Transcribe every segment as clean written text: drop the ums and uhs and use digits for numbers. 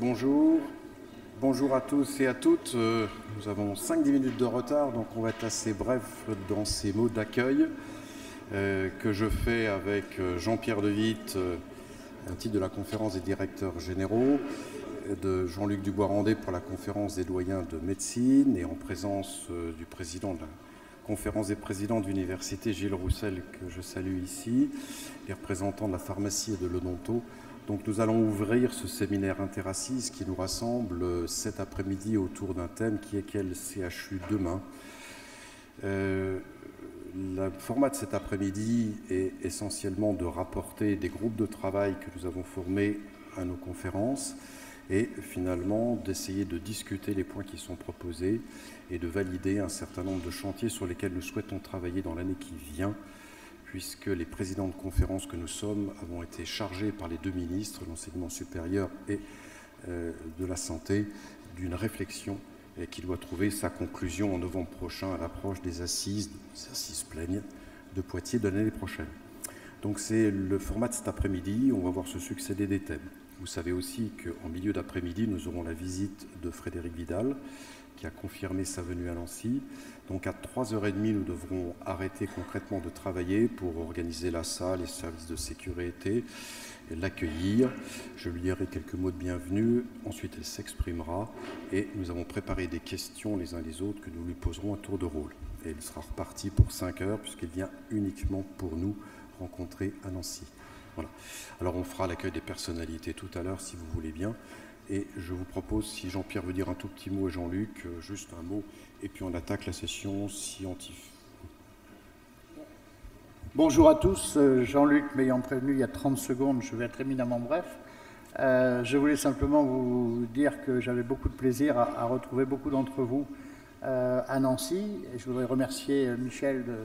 Bonjour. Bonjour à tous et à toutes. Nous avons 5-10 minutes de retard, donc on va être assez bref dans ces mots d'accueil que je fais avec Jean-Pierre De Witte, un titre de la conférence des directeurs généraux, de Jean-Luc Dubois-Randé pour la conférence des doyens de médecine et en présence du président de la conférence des présidents d'université, Gilles Roussel, que je salue ici, les représentants de la pharmacie et de l'odonto. Donc nous allons ouvrir ce séminaire interassise qui nous rassemble cet après-midi autour d'un thème qui est quel CHU demain. Le format de cet après-midi est essentiellement de rapporter des groupes de travail que nous avons formés à nos conférences et finalement d'essayer de discuter les points qui sont proposés et de valider un certain nombre de chantiers sur lesquels nous souhaitons travailler dans l'année qui vient, puisque les présidents de conférences que nous sommes avons été chargés par les deux ministres, l'enseignement supérieur et de la santé, d'une réflexion qui doit trouver sa conclusion en novembre prochain à l'approche des assises pleines de Poitiers de l'année prochaine. Donc c'est le format de cet après-midi, on va voir se succéder des thèmes. Vous savez aussi qu'en milieu d'après-midi, nous aurons la visite de Frédéric Vidal, qui a confirmé sa venue à Nancy. Donc à 3h30, nous devrons arrêter concrètement de travailler pour organiser la salle, les services de sécurité, l'accueillir. Je lui dirai quelques mots de bienvenue, ensuite elle s'exprimera et nous avons préparé des questions les uns les autres que nous lui poserons à tour de rôle. Et il sera reparti pour 5 heures puisqu'il vient uniquement pour nous rencontrer à Nancy. Voilà. Alors on fera l'accueil des personnalités tout à l'heure si vous voulez bien. Et je vous propose, si Jean-Pierre veut dire un tout petit mot et Jean-Luc, juste un mot, et puis on attaque la session scientifique. Bonjour à tous, Jean-Luc m'ayant prévenu il y a 30 secondes, je vais être éminemment bref. Je voulais simplement vous dire que j'avais beaucoup de plaisir à retrouver beaucoup d'entre vous à Nancy. Et je voudrais remercier Michel de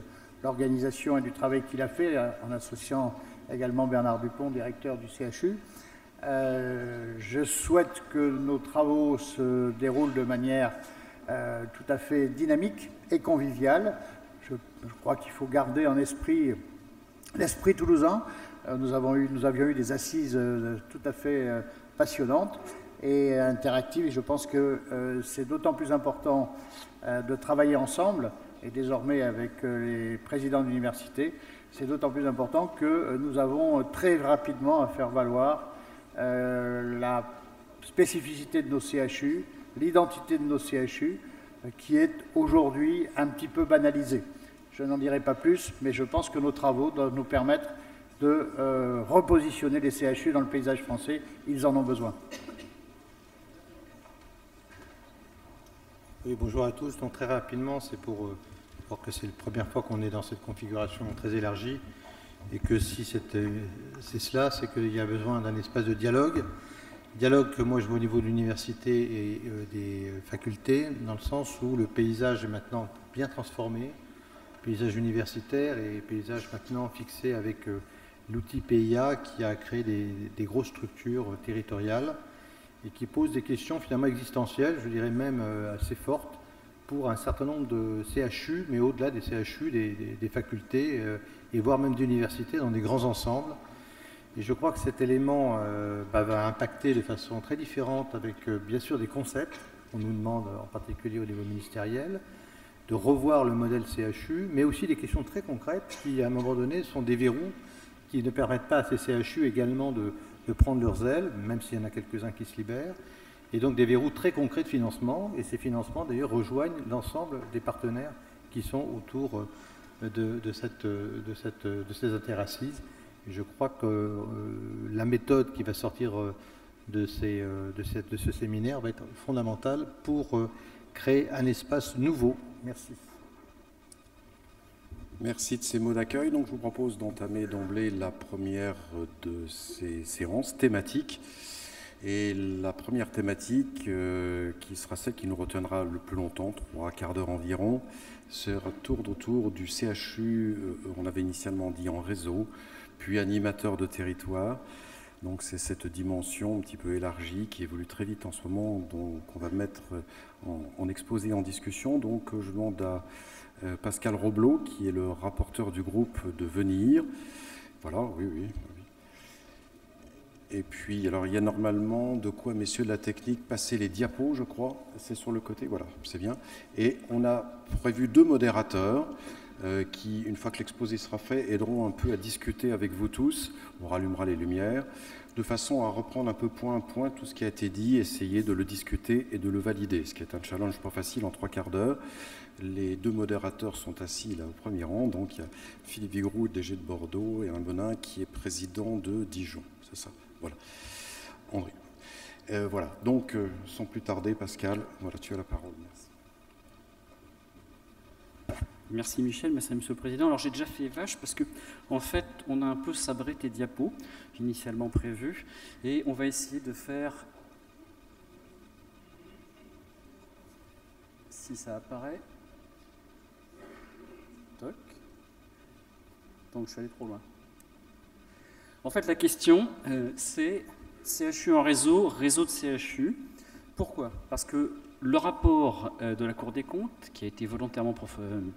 l'organisation et du travail qu'il a fait, en associant également Bernard Dupont, directeur du CHU. Je souhaite que nos travaux se déroulent de manière tout à fait dynamique et conviviale. Je crois qu'il faut garder en esprit l'esprit toulousain. Nous avions eu des assises tout à fait passionnantes et interactives. Et je pense que c'est d'autant plus important de travailler ensemble, et désormais avec les présidents d'université, c'est d'autant plus important que nous avons très rapidement à faire valoir la spécificité de nos CHU, l'identité de nos CHU, qui est aujourd'hui un petit peu banalisée. Je n'en dirai pas plus, mais je pense que nos travaux doivent nous permettre de repositionner les CHU dans le paysage français. Ils en ont besoin. Oui, bonjour à tous. Donc très rapidement, c'est pour que c'est la première fois qu'on est dans cette configuration très élargie et que si c'est cela, c'est qu'il y a besoin d'un espace de dialogue. Dialogue que moi je vois au niveau de l'université et des facultés, dans le sens où le paysage est maintenant bien transformé, paysage universitaire et paysage maintenant fixé avec l'outil PIA qui a créé des grosses structures territoriales et qui pose des questions finalement existentielles, je dirais même assez fortes, pour un certain nombre de CHU, mais au-delà des CHU, des facultés, et voire même d'universités, dans des grands ensembles. Et je crois que cet élément va impacter de façon très différente avec, bien sûr, des concepts qu'on nous demande, en particulier au niveau ministériel, de revoir le modèle CHU, mais aussi des questions très concrètes qui, à un moment donné, sont des verrous qui ne permettent pas à ces CHU également de prendre leurs ailes, même s'il y en a quelques-uns qui se libèrent, et donc des verrous très concrets de financement, et ces financements d'ailleurs rejoignent l'ensemble des partenaires qui sont autour de ces interassises. Et je crois que la méthode qui va sortir de ce séminaire va être fondamentale pour créer un espace nouveau. Merci. Merci de ces mots d'accueil. Donc je vous propose d'entamer d'emblée la première de ces séances thématiques. Et la première thématique, qui sera celle qui nous retiendra le plus longtemps, 3 quarts d'heure environ, sera autour du CHU, on avait initialement dit en réseau, puis animateur de territoire. Donc c'est cette dimension un petit peu élargie qui évolue très vite en ce moment, donc on va mettre en exposé, en discussion. Donc je demande à Pascal Roblot, qui est le rapporteur du groupe, de venir. Voilà, oui. Et puis, alors il y a normalement de quoi, messieurs de la technique, passer les diapos, je crois. C'est sur le côté, voilà, c'est bien. Et on a prévu 2 modérateurs qui, une fois que l'exposé sera fait, aideront un peu à discuter avec vous tous. On rallumera les lumières, de façon à reprendre un peu point à point tout ce qui a été dit, essayer de le discuter et de le valider, ce qui est un challenge pas facile en 3/4 d'heure. Les 2 modérateurs sont assis là au premier rang, donc il y a Philippe Vigroux, DG de Bordeaux, et Alain Benin qui est président de Dijon, c'est ça, voilà. André. Voilà, donc sans plus tarder, Pascal, voilà, tu as la parole. Merci. Merci Michel, merci Monsieur le Président. Alors j'ai déjà fait vache parce que en fait on a un peu sabré tes diapos, initialement prévues, et on va essayer de faire, si ça apparaît, toc, donc je suis allé trop loin. En fait la question c'est CHU en réseau, réseau de CHU. Pourquoi? Parce que le rapport de la Cour des comptes, qui a été volontairement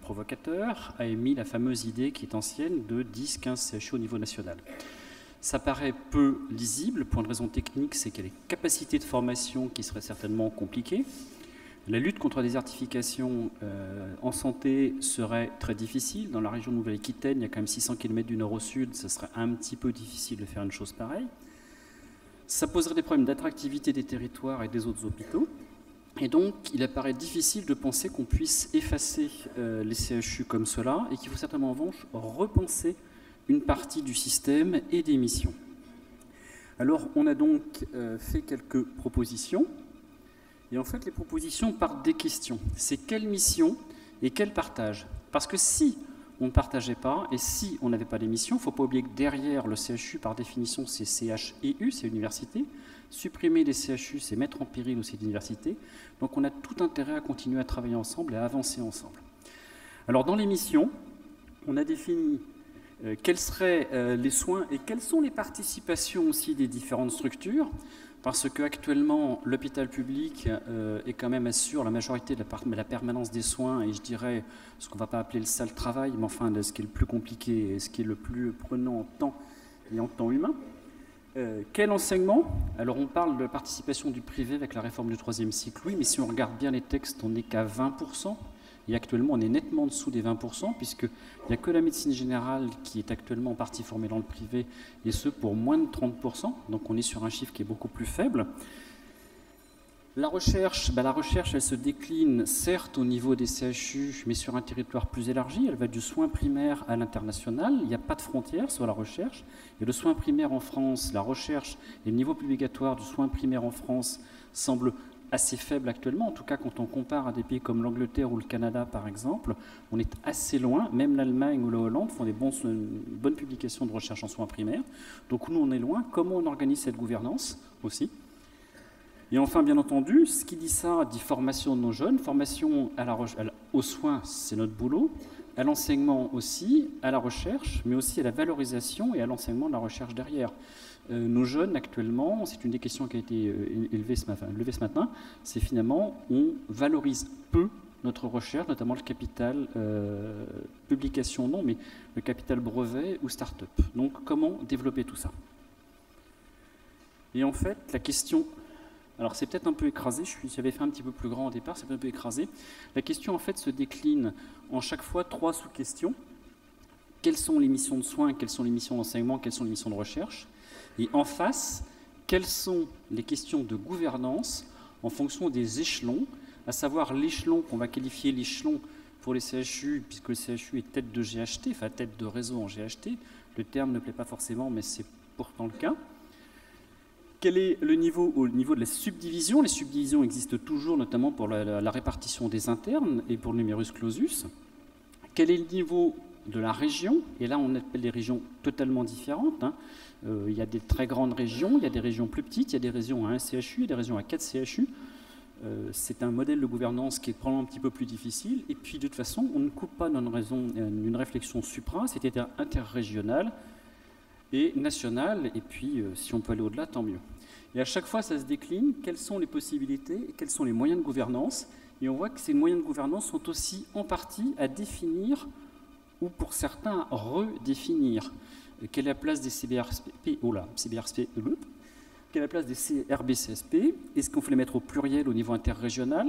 provocateur, a émis la fameuse idée qui est ancienne de 10-15 CHU au niveau national. Ça paraît peu lisible, pour une raison technique, c'est qu'il y a des capacités de formation qui seraient certainement compliquées. La lutte contre la désertification en santé serait très difficile. Dans la région de Nouvelle-Aquitaine, il y a quand même 600 km du nord au sud, ça serait un petit peu difficile de faire une chose pareille. Ça poserait des problèmes d'attractivité des territoires et des autres hôpitaux. Et donc, il apparaît difficile de penser qu'on puisse effacer les CHU comme cela et qu'il faut certainement en revanche repenser une partie du système et des missions. Alors, on a donc fait quelques propositions. Et en fait, les propositions partent des questions. C'est quelle mission et quel partage? Parce que si on ne partageait pas et si on n'avait pas les missions, il ne faut pas oublier que derrière le CHU, par définition, c'est CHU, c'est université. Supprimer les CHU, c'est mettre en péril aussi l'université. Donc on a tout intérêt à continuer à travailler ensemble et à avancer ensemble. Alors dans les missions, on a défini quels seraient les soins et quelles sont les participations aussi des différentes structures, parce qu'actuellement l'hôpital public est quand même assure la majorité de la permanence des soins et je dirais ce qu'on ne va pas appeler le sale travail, mais enfin ce qui est le plus compliqué et ce qui est le plus prenant en temps et en temps humain. Quel enseignement? Alors on parle de la participation du privé avec la réforme du 3e cycle, oui, mais si on regarde bien les textes, on n'est qu'à 20%, et actuellement on est nettement en dessous des 20%, puisqu'il n'y a que la médecine générale qui est actuellement en partie formée dans le privé, et ce pour moins de 30%, donc on est sur un chiffre qui est beaucoup plus faible. La recherche, elle se décline certes au niveau des CHU, mais sur un territoire plus élargi. Elle va du soin primaire à l'international. Il n'y a pas de frontières sur la recherche. Et le soin primaire en France, la recherche et le niveau obligatoire du soin primaire en France semblent assez faibles actuellement. En tout cas, quand on compare à des pays comme l'Angleterre ou le Canada, par exemple, on est assez loin. Même l'Allemagne ou la Hollande font des bonnes publications de recherche en soins primaires. Donc nous, on est loin. Comment on organise cette gouvernance aussi? Et enfin, bien entendu, ce qui dit ça dit formation de nos jeunes, formation aux soins, c'est notre boulot, à l'enseignement aussi, à la recherche, mais aussi à la valorisation et à l'enseignement de la recherche derrière. Nos jeunes, actuellement, c'est une des questions qui a été levée ce matin, c'est finalement, on valorise peu notre recherche, notamment le capital publication, non, mais le capital brevet ou start-up. Donc, comment développer tout ça? Et en fait, la question... Alors c'est peut-être un peu écrasé, j'avais fait un petit peu plus grand au départ, c'est un peu écrasé. La question en fait se décline en chaque fois 3 sous-questions. Quelles sont les missions de soins, quelles sont les missions d'enseignement, quelles sont les missions de recherche? Et en face, quelles sont les questions de gouvernance en fonction des échelons, à savoir l'échelon qu'on va qualifier l'échelon pour les CHU, puisque le CHU est tête de GHT, enfin tête de réseau en GHT. Le terme ne plaît pas forcément, mais c'est pourtant le cas. Quel est le niveau au niveau de la subdivision? Les subdivisions existent toujours, notamment pour la répartition des internes et pour le numerus clausus. Quel est le niveau de la région? Et là, on appelle des régions totalement différentes. Il y a des très grandes régions, il y a des régions plus petites, il y a des régions à 1 CHU, il y a des régions à 4 CHU. C'est un modèle de gouvernance qui est probablement un petit peu plus difficile. Et puis, de toute façon, on ne coupe pas d'une réflexion supra, c'est-à-dire interrégionale et nationale. Et puis, si on peut aller au-delà, tant mieux. Et à chaque fois, ça se décline. Quelles sont les possibilités et quels sont les moyens de gouvernance? Et on voit que ces moyens de gouvernance sont aussi en partie à définir ou pour certains à redéfinir. Quelle est la place des CBRSP, quelle est la place des CRB-CSP? Est-ce qu'on fait les mettre au pluriel au niveau interrégional?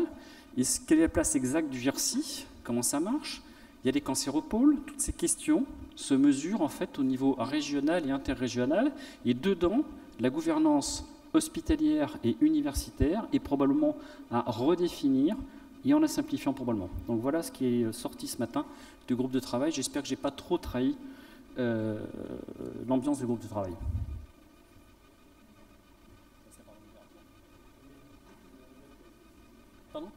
Quelle est la place exacte du GIRSI? Comment ça marche? Il y a des cancéropoles. Toutes ces questions se mesurent en fait au niveau régional et interrégional. Et dedans, la gouvernance hospitalière et universitaire est probablement à redéfinir et en la simplifiant probablement. Donc voilà ce qui est sorti ce matin du groupe de travail. J'espère que je n'ai pas trop trahi l'ambiance du groupe de travail. Pardon?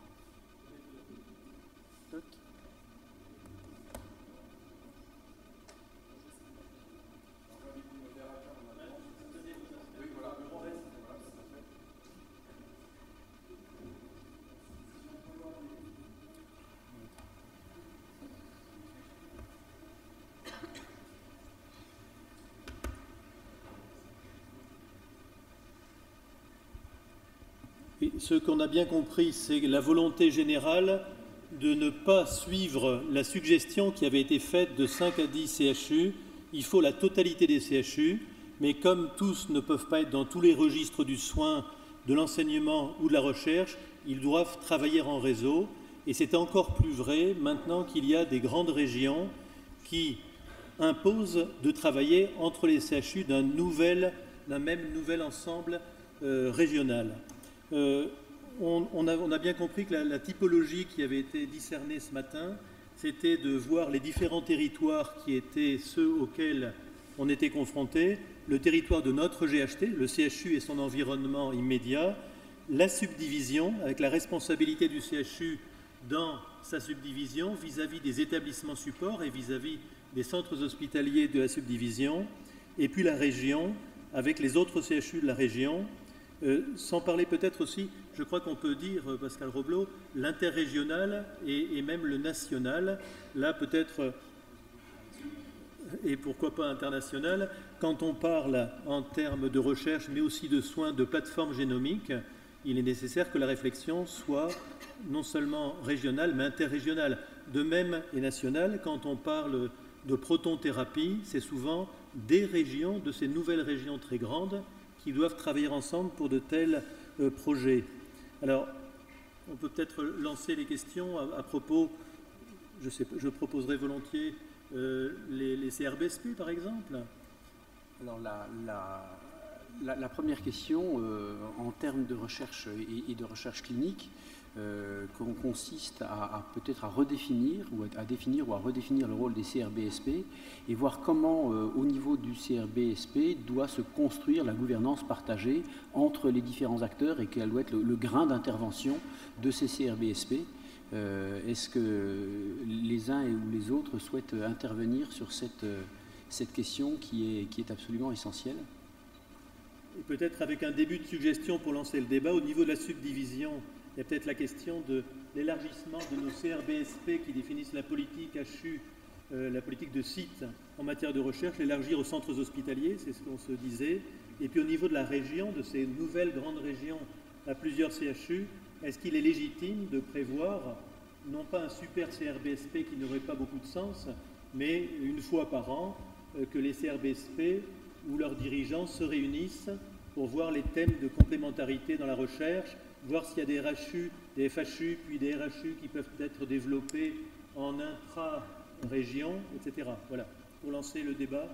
Ce qu'on a bien compris, c'est la volonté générale de ne pas suivre la suggestion qui avait été faite de 5 à 10 CHU. Il faut la totalité des CHU, mais comme tous ne peuvent pas être dans tous les registres du soin, de l'enseignement ou de la recherche, ils doivent travailler en réseau. Et c'est encore plus vrai maintenant qu'il y a des grandes régions qui imposent de travailler entre les CHU d'un même nouvel ensemble régional. On a bien compris que la typologie qui avait été discernée ce matin, c'était de voir les différents territoires qui étaient ceux auxquels on était confronté, le territoire de notre GHT, le CHU et son environnement immédiat, la subdivision, avec la responsabilité du CHU dans sa subdivision vis-à-vis des établissements supports et vis-à-vis des centres hospitaliers de la subdivision, et puis la région, avec les autres CHU de la région, sans parler peut-être aussi, je crois qu'on peut dire, Pascal Roblot, l'interrégional et même le national, là peut-être, et pourquoi pas international, quand on parle en termes de recherche, mais aussi de soins de plateforme génomique, il est nécessaire que la réflexion soit non seulement régionale, mais interrégionale. De même et nationale, quand on parle de protonthérapie, c'est souvent des régions, de ces nouvelles régions très grandes, qui doivent travailler ensemble pour de tels projets. Alors, on peut peut-être lancer les questions à propos, je proposerai volontiers les CRBSP, par exemple. Alors, la première question, en termes de recherche et de recherche clinique, consiste peut-être à redéfinir ou à redéfinir le rôle des CRBSP et voir comment, au niveau du CRBSP, doit se construire la gouvernance partagée entre les différents acteurs et quel doit être le grain d'intervention de ces CRBSP. Est-ce que les uns ou les autres souhaitent intervenir sur cette question qui est absolument essentielle? Peut-être avec un début de suggestion pour lancer le débat, au niveau de la subdivision, il y a peut-être la question de l'élargissement de nos CRBSP qui définissent la politique HU, la politique de site en matière de recherche, l'élargir aux centres hospitaliers, c'est ce qu'on se disait. Et puis au niveau de la région, de ces nouvelles grandes régions à plusieurs CHU, est-ce qu'il est légitime de prévoir, non pas un super CRBSP qui n'aurait pas beaucoup de sens, mais une fois par an, que les CRBSP ou leurs dirigeants se réunissent pour voir les thèmes de complémentarité dans la recherche, voir s'il y a des RHU, des FHU, puis des RHU qui peuvent être développés en intra-région, etc. Voilà, pour lancer le débat,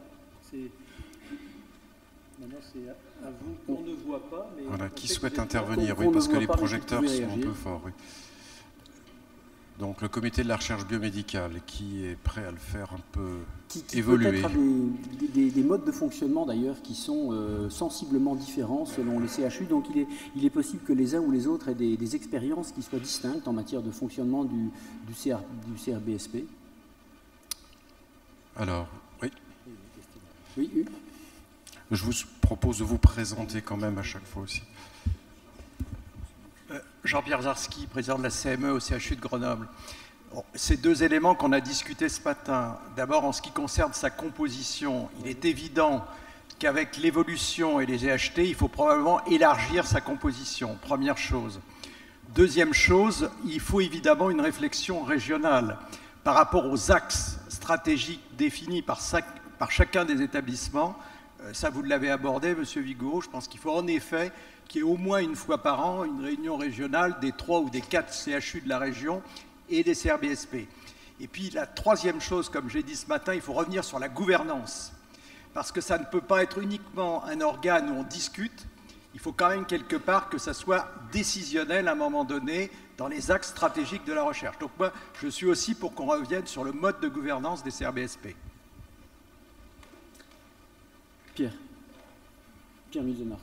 maintenant c'est à vous qu'on ne voit pas. Mais voilà, qui souhaite intervenir? Oui, parce que les projecteurs sont un peu forts. Oui. Donc le comité de la recherche biomédicale, qui est prêt à le faire un peu évoluer. Peut-être a des modes de fonctionnement d'ailleurs qui sont sensiblement différents selon les CHU. Donc il est possible que les uns ou les autres aient des expériences qui soient distinctes en matière de fonctionnement du CRBSP. Alors, oui. Oui, Hugues. Je vous propose de vous présenter quand même à chaque fois aussi. Jean-Pierre Zarski, président de la CME au CHU de Grenoble. Bon, ces deux éléments qu'on a discutés ce matin, d'abord en ce qui concerne sa composition, il est évident qu'avec l'évolution et les GHT, il faut probablement élargir sa composition, première chose. Deuxième chose, il faut évidemment une réflexion régionale par rapport aux axes stratégiques définis par chacun des établissements. ça vous l'avez abordé, Monsieur Vigoureux, je pense qu'il faut en effet qu'il y ait au moins une fois par an une réunion régionale des 3 ou des 4 CHU de la région et des CRBSP. Et puis la troisième chose, comme j'ai dit ce matin, il faut revenir sur la gouvernance. Parce que ça ne peut pas être uniquement un organe où on discute, il faut quand même quelque part que ça soit décisionnel à un moment donné dans les axes stratégiques de la recherche. Donc moi, je suis aussi pour qu'on revienne sur le mode de gouvernance des CRBSP. Pierre Musenart.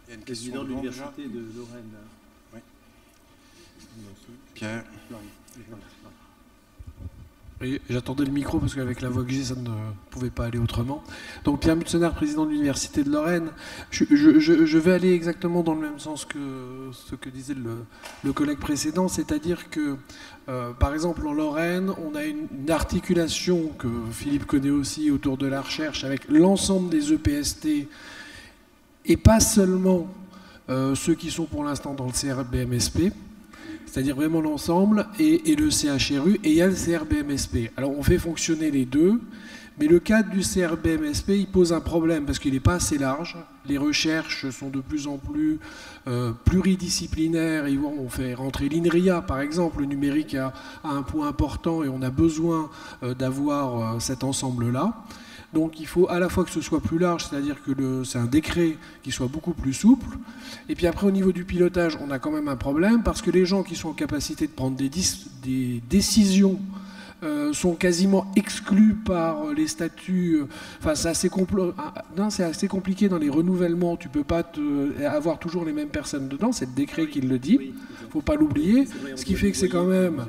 Il y a une Président question de devant, l'Université de Lorraine. Oui. Pierre. Oui, j'attendais le micro parce qu'avec la voix que j'ai, ça ne pouvait pas aller autrement. Donc Pierre Mutsenard, président de l'Université de Lorraine. Je vais aller exactement dans le même sens que ce que disait le collègue précédent, c'est-à-dire que, par exemple, en Lorraine, on a une articulation que Philippe connaît aussi autour de la recherche avec l'ensemble des EPST et pas seulement ceux qui sont pour l'instant dans le CRBMSP, c'est-à-dire vraiment l'ensemble, et le CHRU, et il y a le CRBMSP. Alors on fait fonctionner les deux, mais le cadre du CRBMSP, il pose un problème, parce qu'il n'est pas assez large. Les recherches sont de plus en plus pluridisciplinaires, et on fait rentrer l'INRIA, par exemple, le numérique a un point important, et on a besoin d'avoir cet ensemble-là. Donc il faut à la fois que ce soit plus large, c'est-à-dire que c'est un décret qui soit beaucoup plus souple. Et puis après, au niveau du pilotage, on a quand même un problème, parce que les gens qui sont en capacité de prendre des décisions sont quasiment exclus par les statuts. Enfin, c'est assez compliqué dans les renouvellements. Tu ne peux pas avoir toujours les mêmes personnes dedans. C'est le décret qui le dit. Il ne faut pas l'oublier. Ce qui fait que c'est quand même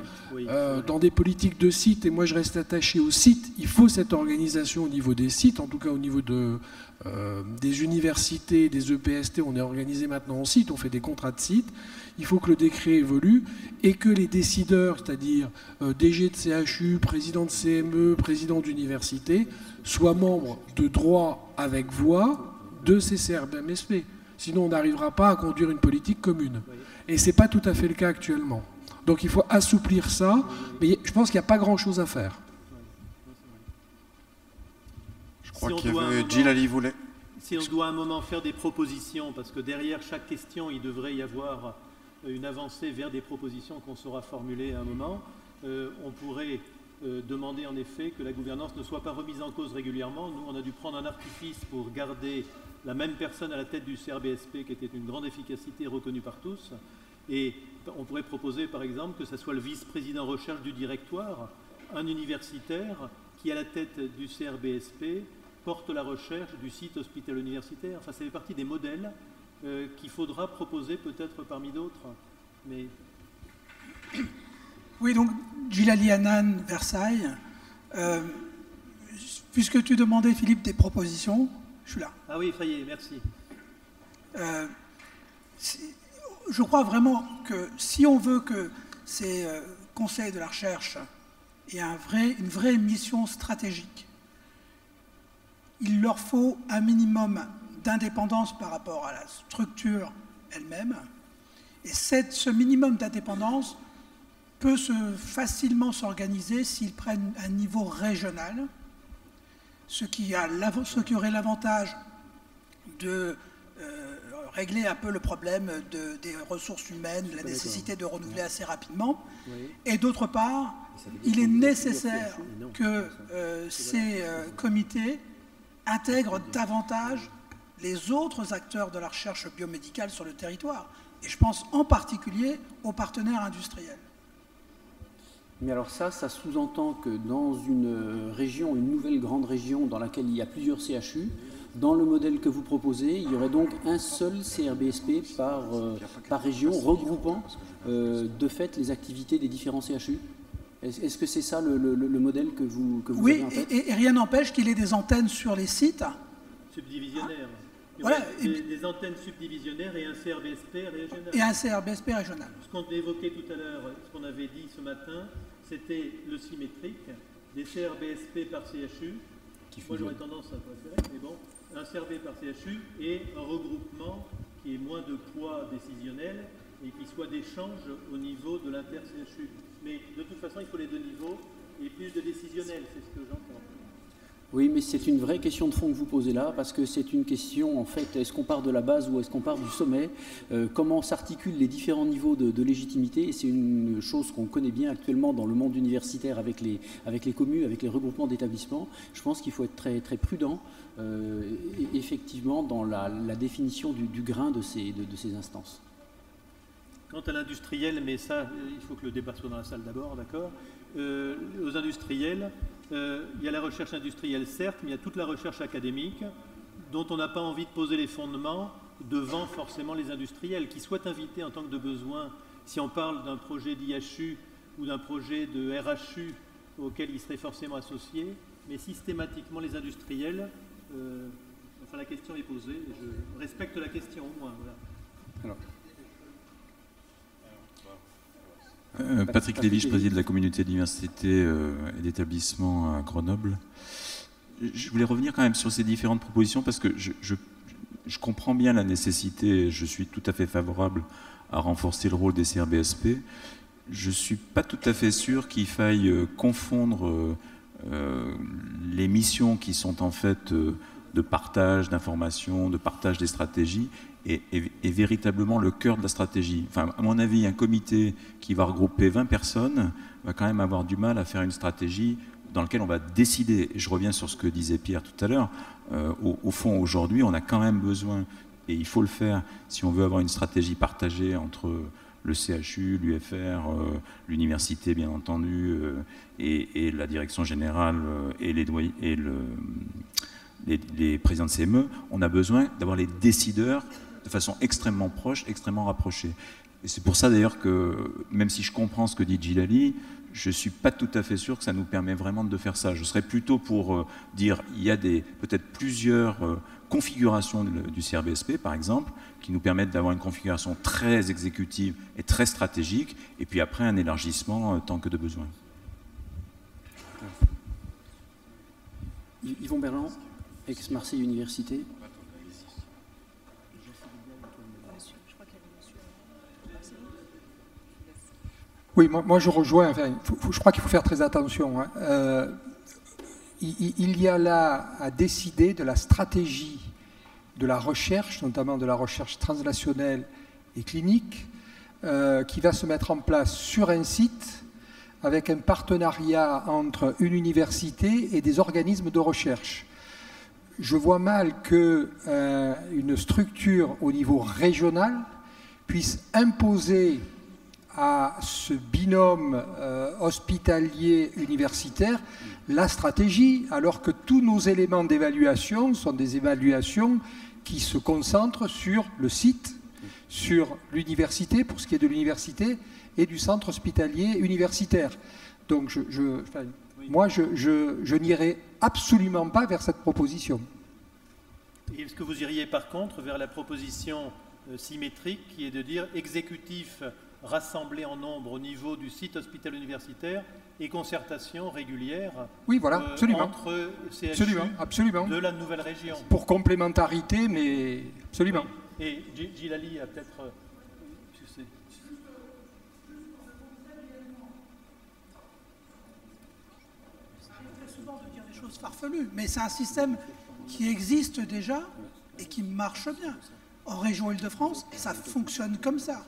dans des politiques de sites, et moi je reste attaché aux sites, il faut cette organisation au niveau des sites, en tout cas au niveau des universités, des EPST, on est organisé maintenant en site, on fait des contrats de site. Il faut que le décret évolue et que les décideurs, c'est-à-dire DG de CHU, président de CME, président d'université, soient membres de droit avec voix de ces CRBMSP. Sinon, on n'arrivera pas à conduire une politique commune. Et ce n'est pas tout à fait le cas actuellement. Donc il faut assouplir ça, mais je pense qu'il n'y a pas grand-chose à faire. Je crois qu'il y avait Gilali voulait. Si on doit à un moment faire des propositions, parce que derrière chaque question, il devrait y avoir une avancée vers des propositions qu'on saura formuler à un moment, on pourrait demander en effet que la gouvernance ne soit pas remise en cause régulièrement. Nous, on a dû prendre un artifice pour garder la même personne à la tête du CRBSP, qui était une grande efficacité reconnue par tous. Et on pourrait proposer, par exemple, que ce soit le vice-président recherche du directoire, un universitaire qui, à la tête du CRBSP, porte la recherche du site hospital universitaire. Enfin, ça fait partie des modèles qu'il faudra proposer peut-être parmi d'autres. Mais... Oui, donc Gilali Hanan, Versailles. Puisque tu demandais, Philippe, des propositions, je suis là. Ah oui, ça y est, merci. Je crois vraiment que si on veut que ces conseils de la recherche aient une vraie mission stratégique, il leur faut un minimum d'indépendance par rapport à la structure elle-même. Et ce minimum d'indépendance peut facilement s'organiser s'ils prennent un niveau régional, ce qui aurait l'avantage de régler un peu le problème des ressources humaines, la nécessité de renouveler assez rapidement. Et d'autre part, il est nécessaire que ces comités intègrent davantage les autres acteurs de la recherche biomédicale sur le territoire. Et je pense en particulier aux partenaires industriels. Mais alors ça sous-entend que dans une région, une nouvelle grande région dans laquelle il y a plusieurs CHU, dans le modèle que vous proposez, il y aurait donc un seul CRBSP par région, regroupant de fait les activités des différents CHU. Est-ce que c'est ça le modèle que vous avez en tête ? Et rien n'empêche qu'il y ait des antennes sur les sites. Subdivisionnaires. Voilà. Des antennes subdivisionnaires et un CRBSP régional. Et un CRBSP régional. Ce qu'on évoquait tout à l'heure, ce qu'on avait dit ce matin, c'était le symétrique, des CRBSP par CHU. Moi j'aurais tendance à préférer, mais bon, un CRB par CHU et un regroupement qui ait moins de poids décisionnel et qui soit d'échange au niveau de l'inter-CHU. Mais de toute façon, il faut les deux niveaux Et plus de décisionnel, c'est ce que j'entends. Oui, mais c'est une vraie question de fond que vous posez là, parce que c'est une question, en fait, est-ce qu'on part de la base ou est-ce qu'on part du sommet? Comment s'articulent les différents niveaux de légitimité? Et c'est une chose qu'on connaît bien actuellement dans le monde universitaire avec les communes, avec les regroupements d'établissements. Je pense qu'il faut être très, très prudent, effectivement, dans la définition du grain de ces instances. Quant à l'industriel, mais ça, il faut que le débat soit dans la salle d'abord, d'accord? Aux industriels, il y a la recherche industrielle, certes, mais il y a toute la recherche académique dont on n'a pas envie de poser les fondements devant forcément les industriels qui soient invités en tant que de besoin. Si on parle d'un projet d'IHU ou d'un projet de RHU auquel ils seraient forcément associés, mais systématiquement les industriels, enfin la question est posée, je respecte la question au moins. Voilà. Alors. Patrick Lévy, je préside la communauté d'université et d'établissement à Grenoble. Je voulais revenir quand même sur ces différentes propositions parce que je comprends bien la nécessité, je suis tout à fait favorable à renforcer le rôle des CRBSP. Je ne suis pas tout à fait sûr qu'il faille confondre les missions qui sont en fait de partage d'informations, de partage des stratégies est véritablement le cœur de la stratégie. Enfin, à mon avis, un comité qui va regrouper 20 personnes va quand même avoir du mal à faire une stratégie dans laquelle on va décider. Et je reviens sur ce que disait Pierre tout à l'heure. Au fond, aujourd'hui, on a quand même besoin, et il faut le faire, si on veut avoir une stratégie partagée entre le CHU, l'UFR, l'université, bien entendu, et la direction générale et les présidents de CME, on a besoin d'avoir les décideurs de façon extrêmement proche, extrêmement rapprochée. Et c'est pour ça d'ailleurs que, même si je comprends ce que dit Djilali, je ne suis pas tout à fait sûr que ça nous permet vraiment de faire ça. Je serais plutôt pour dire il y a peut-être plusieurs configurations du CRBSP, par exemple, qui nous permettent d'avoir une configuration très exécutive et très stratégique, et puis après un élargissement tant que de besoin. Yvon Berland, ex-Marseille Université. Oui, moi je rejoins, enfin, je crois qu'il faut faire très attention. Hein. Il y a là à décider de la stratégie de la recherche, notamment de la recherche translationnelle et clinique, qui va se mettre en place sur un site avec un partenariat entre une université et des organismes de recherche. Je vois mal qu'une structure au niveau régional puisse imposer à ce binôme hospitalier-universitaire la stratégie, alors que tous nos éléments d'évaluation sont des évaluations qui se concentrent sur le site, sur l'université, pour ce qui est de l'université, et du centre hospitalier universitaire. Donc moi, je n'irai absolument pas vers cette proposition. Et est-ce que vous iriez par contre vers la proposition symétrique qui est de dire exécutif rassemblé en nombre au niveau du site hospital universitaire et concertation régulière oui, voilà, absolument. Entre CHU absolument. de la nouvelle région. Pour complémentarité, mais absolument. Oui. Et Djilali a peut-être... tu sais. Très souvent de dire des choses farfelues, mais c'est un système qui existe déjà et qui marche bien. En région Île-de-France, ça fonctionne comme ça.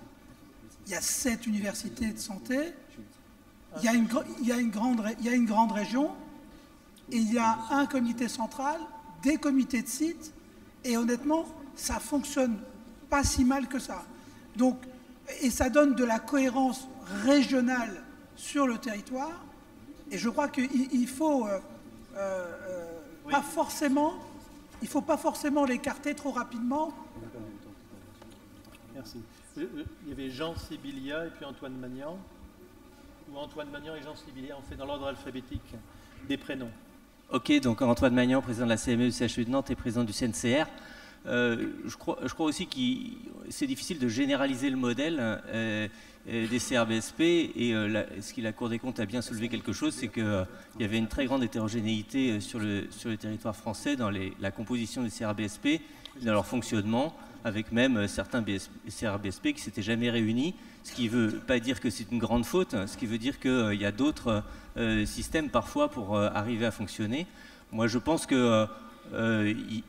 Il y a 7 universités de santé, il y a une grande région, et il y a un comité central, des comités de site, et honnêtement, ça fonctionne pas si mal que ça. Donc, et ça donne de la cohérence régionale sur le territoire, et je crois qu'il faut pas forcément, il faut pas forcément l'écarter trop rapidement. Merci. Il y avait Jean Sibilia et puis Antoine Magnan, ou Antoine Magnan et Jean Sibilia, on fait dans l'ordre alphabétique des prénoms. Ok, donc Antoine Magnan, président de la CME du CHU de Nantes et président du CNCR. Je crois aussi que c'est difficile de généraliser le modèle des CRBSP, et ce que la Cour des comptes a bien soulevé quelque chose, c'est qu'il y avait une très grande hétérogénéité sur le territoire français dans la composition des CRBSP, dans leur fonctionnement, avec même certains CRBSP qui ne s'étaient jamais réunis, ce qui ne veut pas dire que c'est une grande faute, ce qui veut dire qu'il y a d'autres systèmes parfois pour arriver à fonctionner. Moi, je pense qu'il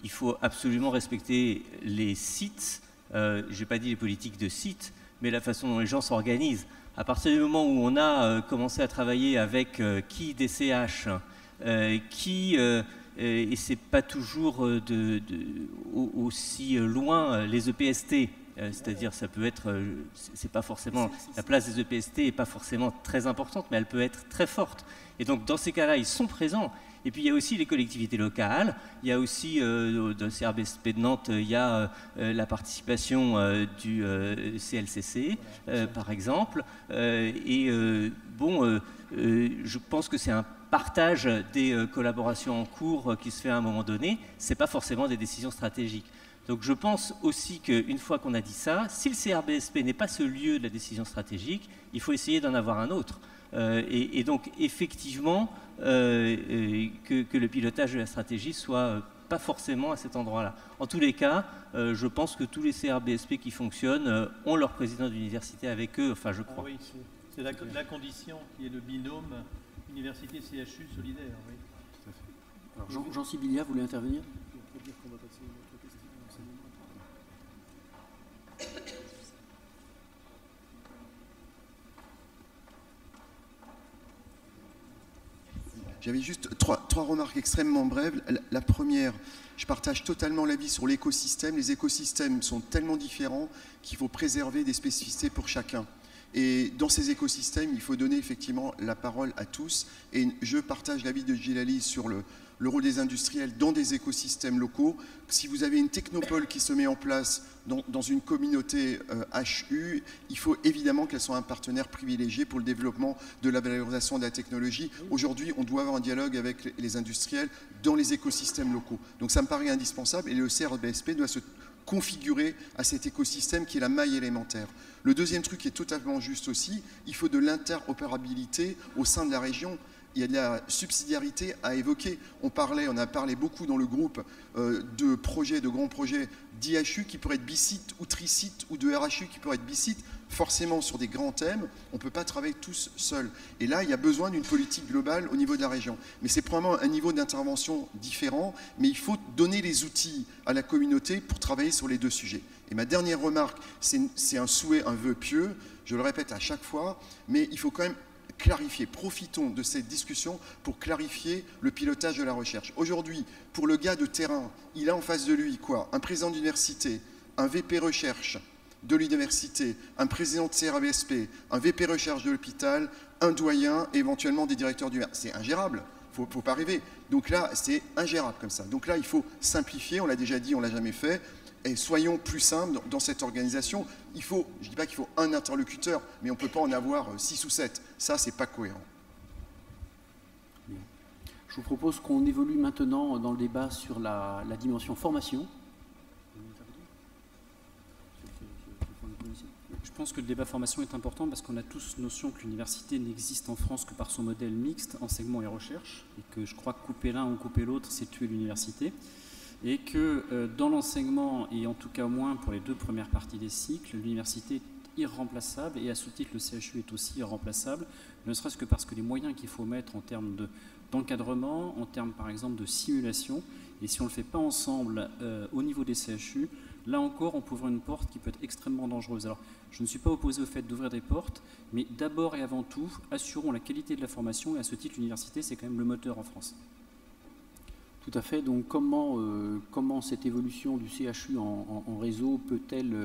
faut absolument respecter les sites, je n'ai pas dit les politiques de sites, mais la façon dont les gens s'organisent. À partir du moment où on a commencé à travailler avec qui des CH, et c'est pas toujours aussi loin les EPST, c'est-à-dire ça peut être, c'est pas forcément, la place des EPST n'est pas forcément très importante, mais elle peut être très forte. Et donc dans ces cas-là, ils sont présents. Et puis il y a aussi les collectivités locales, il y a aussi dans le CRBSP de Nantes, il y a la participation du CLCC, par exemple. Je pense que c'est un partage des collaborations en cours qui se fait à un moment donné, ce n'est pas forcément des décisions stratégiques. Donc je pense aussi qu'une fois qu'on a dit ça, si le CRBSP n'est pas ce lieu de la décision stratégique, il faut essayer d'en avoir un autre. Et donc effectivement que le pilotage de la stratégie soit pas forcément à cet endroit-là. En tous les cas, je pense que tous les CRBSP qui fonctionnent ont leur président d'université avec eux, enfin je crois. Ah oui, c'est la condition qui est le binôme université-CHU solidaire. Oui. Tout à fait. Alors Jean Sibilia voulait intervenir. J'avais juste trois remarques extrêmement brèves. La première, je partage totalement l'avis sur l'écosystème. Les écosystèmes sont tellement différents qu'il faut préserver des spécificités pour chacun. Et dans ces écosystèmes, il faut donner effectivement la parole à tous. Et je partage l'avis de Djilali sur le rôle des industriels dans des écosystèmes locaux. Si vous avez une technopole qui se met en place dans une communauté HU, il faut évidemment qu'elle soit un partenaire privilégié pour le développement de la valorisation de la technologie. Aujourd'hui, on doit avoir un dialogue avec les industriels dans les écosystèmes locaux. Donc ça me paraît indispensable et le CRBSP doit se configurer à cet écosystème qui est la maille élémentaire. Le deuxième truc qui est totalement juste aussi, il faut de l'interopérabilité au sein de la région. Il y a de la subsidiarité à évoquer. On a parlé beaucoup dans le groupe de projets, de grands projets d'IHU qui pourraient être bisites ou trisites ou de RHU qui pourraient être bisites. Forcément, sur des grands thèmes, on ne peut pas travailler tous seuls. Et là, il y a besoin d'une politique globale au niveau de la région. Mais c'est probablement un niveau d'intervention différent, mais il faut donner les outils à la communauté pour travailler sur les deux sujets. Et ma dernière remarque, c'est un souhait, un vœu pieux, je le répète à chaque fois, mais il faut quand même clarifier. Profitons de cette discussion pour clarifier le pilotage de la recherche. Aujourd'hui, pour le gars de terrain, il a en face de lui quoi? Un président d'université, un VP recherche de l'université, un président de CRBSP, un VP recherche de l'hôpital, un doyen et éventuellement des directeurs d'université. C'est ingérable, il ne faut pas rêver. Donc là, c'est ingérable comme ça. Donc là, il faut simplifier, on l'a déjà dit, on ne l'a jamais fait. Et soyons plus simples dans cette organisation. Je ne dis pas qu'il faut un interlocuteur, mais on ne peut pas en avoir 6 ou 7. Ça, ce n'est pas cohérent. Je vous propose qu'on évolue maintenant dans le débat sur la dimension formation. Je pense que le débat formation est important parce qu'on a tous notion que l'université n'existe en France que par son modèle mixte, enseignement et recherche, et que je crois que couper l'un ou couper l'autre, c'est tuer l'université. Et que dans l'enseignement, et en tout cas au moins pour les 2 premières parties des cycles, l'université est irremplaçable, et à ce titre le CHU est aussi irremplaçable, ne serait-ce que parce que les moyens qu'il faut mettre en termes d'encadrement, en termes par exemple de simulation, et si on ne le fait pas ensemble au niveau des CHU, là encore on peut ouvrir une porte qui peut être extrêmement dangereuse. Alors je ne suis pas opposé au fait d'ouvrir des portes, mais d'abord et avant tout, assurons la qualité de la formation, et à ce titre l'université c'est quand même le moteur en France. Tout à fait. Donc, comment cette évolution du CHU en réseau peut-elle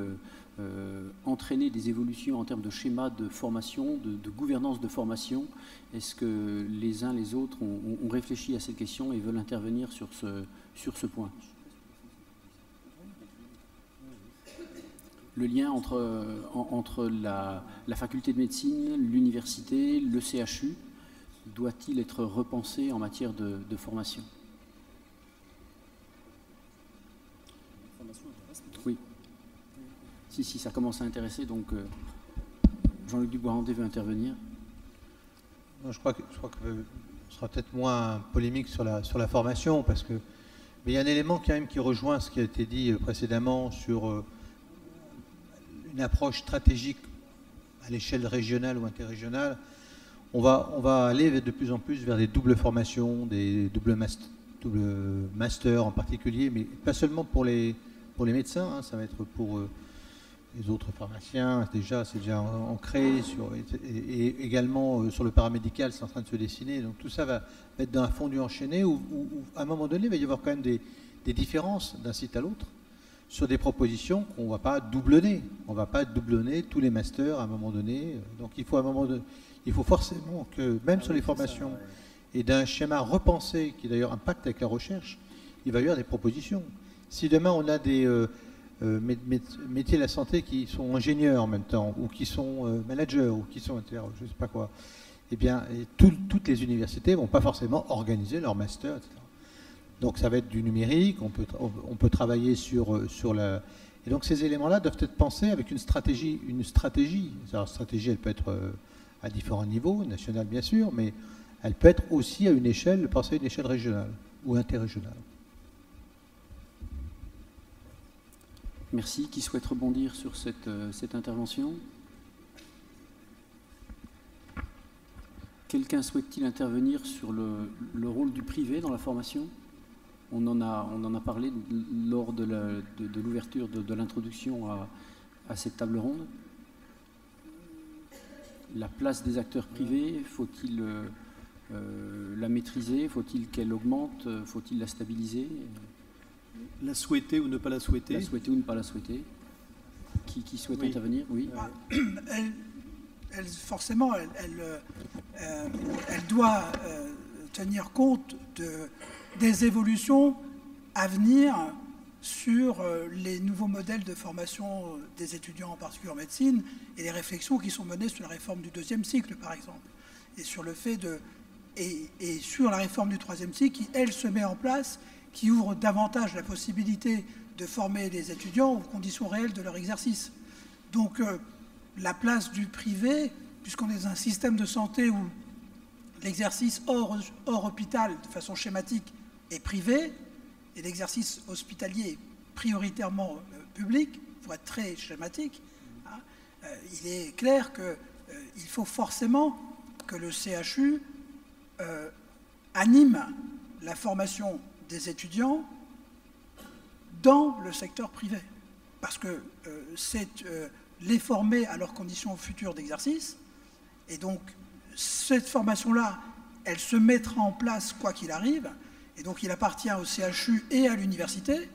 entraîner des évolutions en termes de schéma de formation, de gouvernance de formation? Est-ce que les uns les autres ont réfléchi à cette question et veulent intervenir sur ce point? Le lien entre la faculté de médecine, l'université, le CHU, doit-il être repensé en matière de formation? Oui. Si, ça commence à intéresser, donc Jean-Luc Dubois-Randé veut intervenir. Je crois que ce sera peut-être moins polémique sur la formation, mais il y a un élément quand même qui rejoint ce qui a été dit précédemment sur une approche stratégique à l'échelle régionale ou interrégionale, on va aller de plus en plus vers des doubles formations, des doubles masters en particulier, mais pas seulement pour les médecins, hein, ça va être pour les autres pharmaciens, c'est déjà ancré, et également sur le paramédical, c'est en train de se dessiner. Donc tout ça va être dans un fondu enchaîné où à un moment donné, il va y avoir quand même des différences d'un site à l'autre sur des propositions qu'on ne va pas doublonner. On ne va pas doublonner tous les masters à un moment donné. Donc il faut forcément que, même sur les formations, et d'un schéma repensé, qui d'ailleurs impacte avec la recherche, il va y avoir des propositions. Si demain on a des métiers de la santé qui sont ingénieurs en même temps, ou qui sont managers, ou qui sont, je ne sais pas quoi, eh bien, toutes les universités ne vont pas forcément organiser leur master, etc. Donc ça va être du numérique, on peut travailler sur la... Et donc ces éléments-là doivent être pensés avec une stratégie. La stratégie, elle peut être à différents niveaux, nationale bien sûr, mais elle peut être aussi pensée à une échelle régionale ou interrégionale. Merci. Qui souhaite rebondir sur cette intervention? Quelqu'un souhaite-t-il intervenir sur le rôle du privé dans la formation? On en a parlé lors de l'ouverture de l'introduction à cette table ronde. La place des acteurs privés, faut-il la maîtriser? Faut-il qu'elle augmente? Faut-il la stabiliser? La souhaiter ou ne pas la souhaiter? La souhaiter ou ne pas la souhaiter? Qui souhaite intervenir? Oui. Forcément, elle doit tenir compte des évolutions à venir sur les nouveaux modèles de formation des étudiants, en particulier en médecine, et les réflexions qui sont menées sur la réforme du 2e cycle, par exemple, et sur le fait et sur la réforme du 3e cycle, qui, elle, se met en place, qui ouvre davantage la possibilité de former les étudiants aux conditions réelles de leur exercice. Donc, la place du privé, puisqu'on est dans un système de santé où l'exercice hors hôpital, de façon schématique, est privé, et l'exercice hospitalier est prioritairement public, pour être très schématique, hein, il est clair qu'il faut forcément que le CHU anime la formation des étudiants dans le secteur privé, parce que c'est les former à leurs conditions futures d'exercice, et donc cette formation-là, elle se mettra en place quoi qu'il arrive, et donc il appartient au CHU et à l'université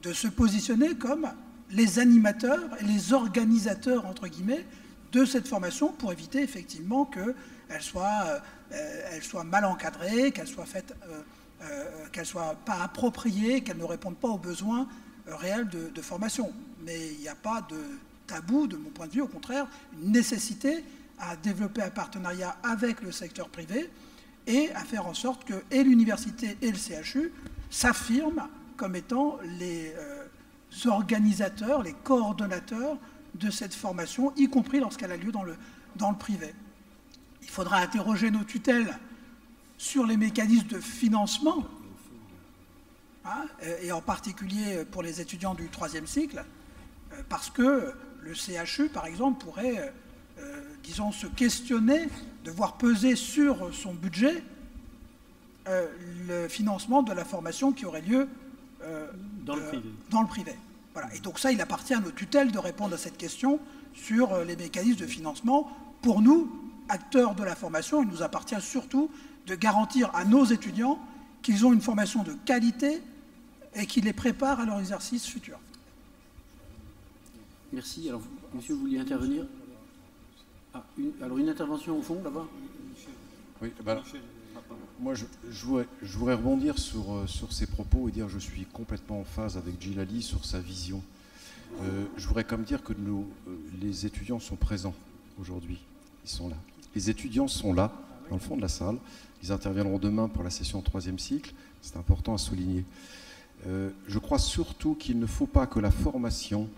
de se positionner comme les animateurs et les organisateurs, entre guillemets, de cette formation pour éviter effectivement qu'elle soit mal encadrée, qu'elle soit faite, qu'elle soit pas appropriée, qu'elle ne réponde pas aux besoins réels de formation. Mais il n'y a pas de tabou, de mon point de vue, au contraire, une nécessité à développer un partenariat avec le secteur privé et à faire en sorte que et l'université et le CHU s'affirment comme étant les organisateurs, les coordonnateurs de cette formation, y compris lorsqu'elle a lieu dans le privé. Il faudra interroger nos tutelles sur les mécanismes de financement, hein, et en particulier pour les étudiants du 3e cycle, parce que le CHU, par exemple, pourrait, disons, se questionner, de voir peser sur son budget le financement de la formation qui aurait lieu dans le privé. Voilà. Et donc ça, il appartient à nos tutelles de répondre à cette question sur les mécanismes de financement. Pour nous, acteurs de la formation, il nous appartient surtout de garantir à nos étudiants qu'ils ont une formation de qualité et qui les prépare à leur exercice futur. Merci. Alors, monsieur, vous vouliez intervenir? Alors, une intervention au fond, là-bas? Oui, ben, moi, je voudrais rebondir sur ces propos et dire que je suis complètement en phase avec Djilali sur sa vision. Je voudrais comme dire que les étudiants sont présents aujourd'hui. Ils sont là. Les étudiants sont là, dans le fond de la salle. Ils interviendront demain pour la session 3e cycle. C'est important à souligner. Je crois surtout qu'il ne faut pas que la formation,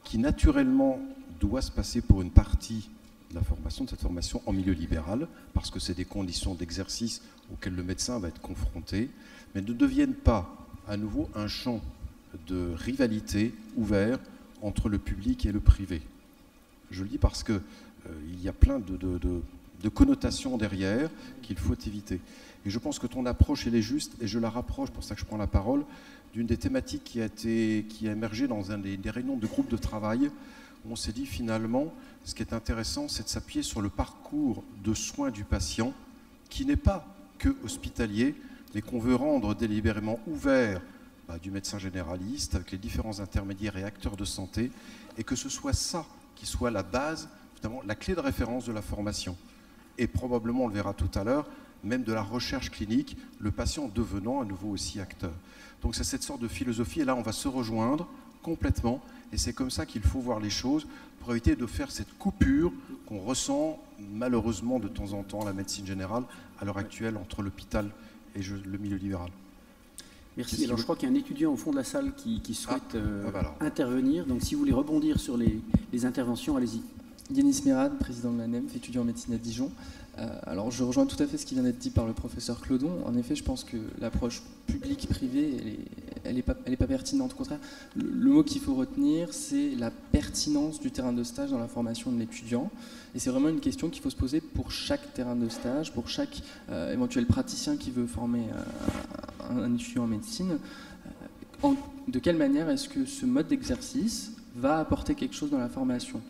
qui naturellement doit se passer pour une partie de la formation, de cette formation en milieu libéral, parce que c'est des conditions d'exercice auxquelles le médecin va être confronté, mais ne devienne pas à nouveau un champ de rivalité ouvert entre le public et le privé. Je le dis parce qu'il y a plein de connotations derrière qu'il faut éviter. Et je pense que ton approche, elle est juste, et je la rapproche, pour ça que je prends la parole, d'une des thématiques qui a émergé dans un des réunions de groupe de travail, où on s'est dit finalement, ce qui est intéressant, c'est de s'appuyer sur le parcours de soins du patient, qui n'est pas que hospitalier, mais qu'on veut rendre délibérément ouvert du médecin généraliste, avec les différents intermédiaires et acteurs de santé, et que ce soit ça qui soit la base, finalement, la clé de référence de la formation. Et probablement, on le verra tout à l'heure, même de la recherche clinique, le patient devenant à nouveau aussi acteur. Donc c'est cette sorte de philosophie, et là on va se rejoindre complètement, et c'est comme ça qu'il faut voir les choses, pour éviter de faire cette coupure qu'on ressent malheureusement de temps en temps à la médecine générale, à l'heure actuelle, entre l'hôpital et le milieu libéral. Merci. Alors je crois qu'il y a un étudiant au fond de la salle qui souhaite intervenir, donc si vous voulez rebondir sur les interventions, allez-y. Yanis Merad, président de l'ANEMF, étudiant en médecine à Dijon. Alors je rejoins tout à fait ce qui vient d'être dit par le professeur Clodon. En effet, je pense que l'approche publique-privée, elle est pas pertinente. Au contraire, le mot qu'il faut retenir, c'est la pertinence du terrain de stage dans la formation de l'étudiant. Et c'est vraiment une question qu'il faut se poser pour chaque terrain de stage, pour chaque éventuel praticien qui veut former un étudiant en médecine. De quelle manière est-ce que ce mode d'exercice va apporter quelque chose dans la formation?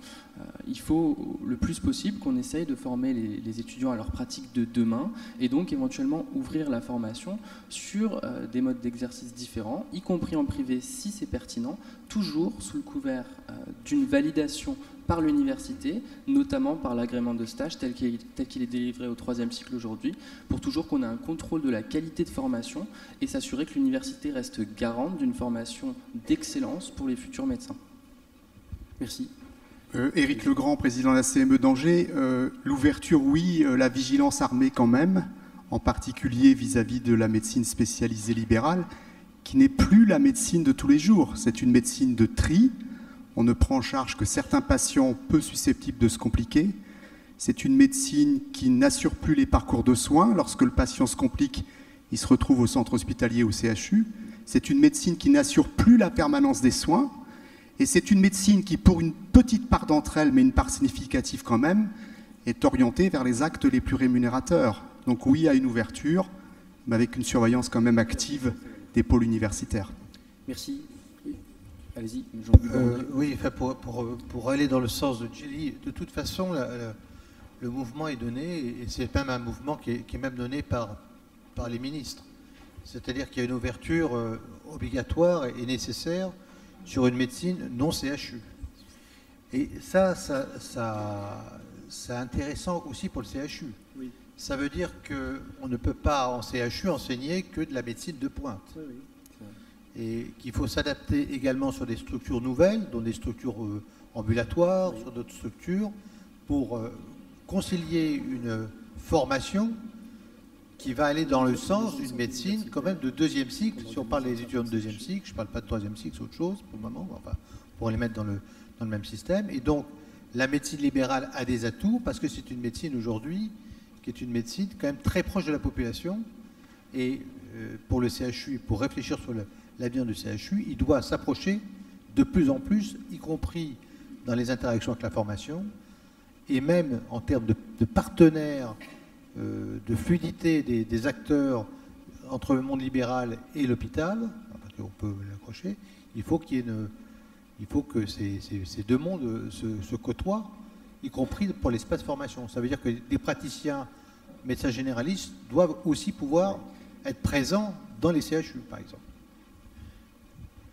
Il faut le plus possible qu'on essaye de former les étudiants à leur pratique de demain et donc éventuellement ouvrir la formation sur des modes d'exercice différents, y compris en privé si c'est pertinent, toujours sous le couvert d'une validation par l'université, notamment par l'agrément de stage tel qu'il est délivré au 3e cycle aujourd'hui, pour toujours qu'on ait un contrôle de la qualité de formation et s'assurer que l'université reste garante d'une formation d'excellence pour les futurs médecins. Merci. Éric Legrand, président de la CME d'Angers. L'ouverture, oui, la vigilance armée quand même, en particulier vis-à-vis de la médecine spécialisée libérale, qui n'est plus la médecine de tous les jours. C'est une médecine de tri. On ne prend en charge que certains patients peu susceptibles de se compliquer. C'est une médecine qui n'assure plus les parcours de soins. Lorsque le patient se complique, il se retrouve au centre hospitalier ou au CHU. C'est une médecine qui n'assure plus la permanence des soins. Et c'est une médecine qui, pour une petite part d'entre elles, mais une part significative quand même, est orientée vers les actes les plus rémunérateurs. Donc oui à une ouverture, mais avec une surveillance quand même active des pôles universitaires. Merci. Oui. Allez-y, oui, enfin pour aller dans le sens de Jelly, de toute façon, le mouvement est donné, et c'est même un mouvement qui est même donné par les ministres. C'est-à-dire qu'il y a une ouverture obligatoire et nécessaire sur une médecine non CHU. Et ça c'est intéressant aussi pour le CHU. Oui. Ça veut dire qu'on ne peut pas en CHU enseigner que de la médecine de pointe. Oui, oui. Et qu'il faut s'adapter également sur des structures nouvelles, dont des structures ambulatoires, oui, sur d'autres structures, pour concilier une formation qui va aller dans le sens d'une médecine quand même de 2e cycle. Si on parle des étudiants de 2e cycle, je ne parle pas de 3e cycle, c'est autre chose pour le moment, enfin, pour les mettre dans le même système. Et donc, la médecine libérale a des atouts parce que c'est une médecine aujourd'hui qui est une médecine quand même très proche de la population. Et pour le CHU, pour réfléchir sur l'avenir du CHU, il doit s'approcher de plus en plus, y compris dans les interactions avec la formation, et même en termes de partenaires, de fluidité des acteurs entre le monde libéral et l'hôpital, parce qu'on peut l'accrocher, il faut que ces deux mondes se côtoient, y compris pour l'espace formation. Ça veut dire que des praticiens médecins généralistes doivent aussi pouvoir être présents dans les CHU, par exemple.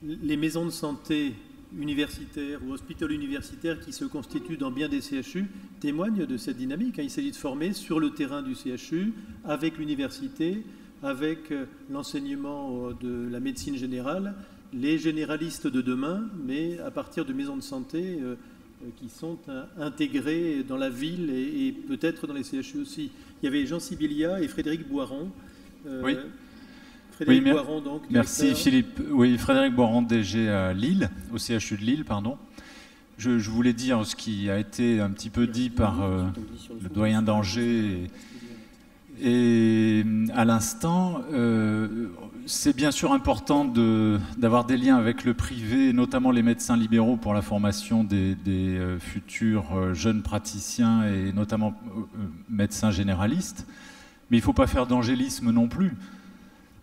Les maisons de santé universitaires ou hospitalo-universitaires qui se constituent dans bien des CHU témoignent de cette dynamique. Il s'agit de former sur le terrain du CHU, avec l'université, avec l'enseignement de la médecine générale, les généralistes de demain, mais à partir de maisons de santé qui sont intégrées dans la ville et peut-être dans les CHU aussi. Il y avait Jean Sibilia et Frédéric Boiron. Oui. Frédéric Boiron, donc. Merci Philippe. Oui, Frédéric Boiron, DG à Lille, au CHU de Lille, pardon. Je voulais dire ce qui a été un petit peu dit par le doyen d'Angers Et à l'instant, c'est bien sûr important d'avoir des liens avec le privé, notamment les médecins libéraux pour la formation des futurs jeunes praticiens et notamment médecins généralistes. Mais il ne faut pas faire d'angélisme non plus.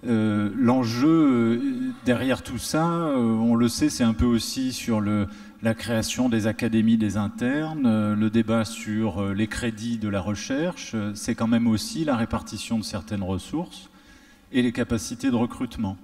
L'enjeu derrière tout ça, on le sait, c'est un peu aussi sur la création des académies des internes, le débat sur les crédits de la recherche, c'est quand même aussi la répartition de certaines ressources et les capacités de recrutement.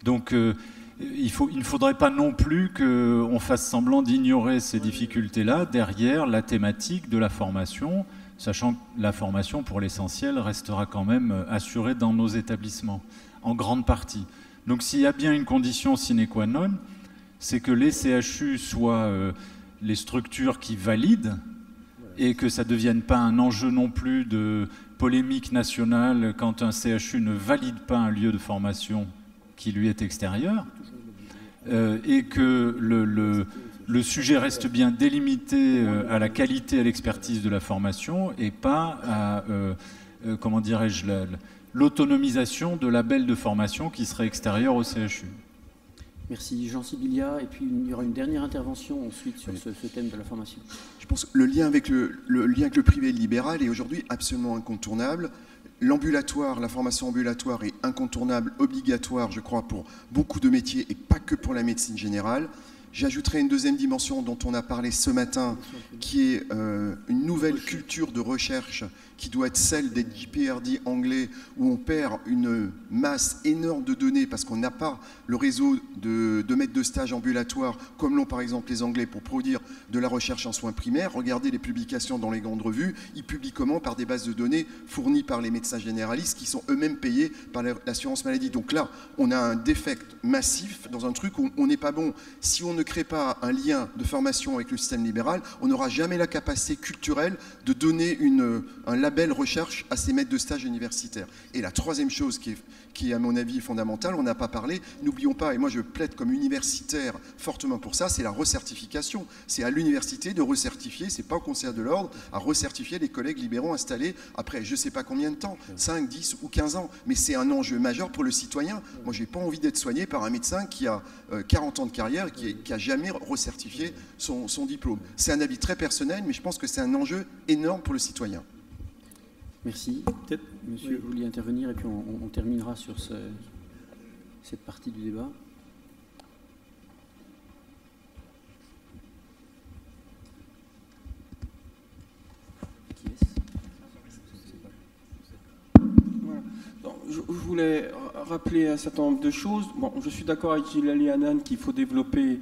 Donc il ne faudrait pas non plus qu'on fasse semblant d'ignorer ces difficultés-là derrière la thématique de la formation, sachant que la formation, pour l'essentiel, restera quand même assurée dans nos établissements, en grande partie. Donc s'il y a bien une condition sine qua non, c'est que les CHU soient les structures qui valident et que ça ne devienne pas un enjeu non plus de polémique nationale quand un CHU ne valide pas un lieu de formation qui lui est extérieur, et que le sujet reste bien délimité à la qualité et à l'expertise de la formation et pas à, comment dirais-je, l'autonomisation de labels de formation qui seraient extérieurs au CHU. Merci. Jean Sibilia, et puis il y aura une dernière intervention ensuite sur ce thème de la formation. Je pense que le lien avec le privé et le libéral est aujourd'hui absolument incontournable. L'ambulatoire, la formation ambulatoire est incontournable, obligatoire, je crois, pour beaucoup de métiers et pas que pour la médecine générale. J'ajouterai une deuxième dimension dont on a parlé ce matin, qui est une nouvelle culture de recherche qui doit être celle des JPRD anglais, où on perd une masse énorme de données parce qu'on n'a pas le réseau de maîtres de stage ambulatoires, comme l'ont par exemple les Anglais pour produire de la recherche en soins primaires. Regardez les publications dans les grandes revues, ils publient comment? Par des bases de données fournies par les médecins généralistes qui sont eux-mêmes payés par l'assurance maladie. Donc là, on a un défect massif dans un truc où on n'est pas bon. Si on ne crée pas un lien de formation avec le système libéral, on n'aura jamais la capacité culturelle de donner un label recherche à ces maîtres de stage universitaires. Et la troisième chose qui est à mon avis fondamentale, on n'a pas parlé, n'oublions pas, et moi je plaide comme universitaire fortement pour ça, c'est la recertification. C'est à l'université de recertifier, c'est pas au Conseil de l'Ordre, à recertifier les collègues libéraux installés après je sais pas combien de temps, 5, 10 ou 15 ans. Mais c'est un enjeu majeur pour le citoyen. Moi j'ai pas envie d'être soigné par un médecin qui a 40 ans de carrière et qui a jamais recertifié son diplôme. C'est un avis très personnel, mais je pense que c'est un enjeu énorme pour le citoyen. Merci. Peut-être, monsieur, vous vouliez intervenir et puis on terminera sur cette partie du débat. Qui est-ce? Voilà. Donc, je voulais rappeler un certain nombre de choses. Bon, je suis d'accord avec Gilles Hanan qu'il faut développer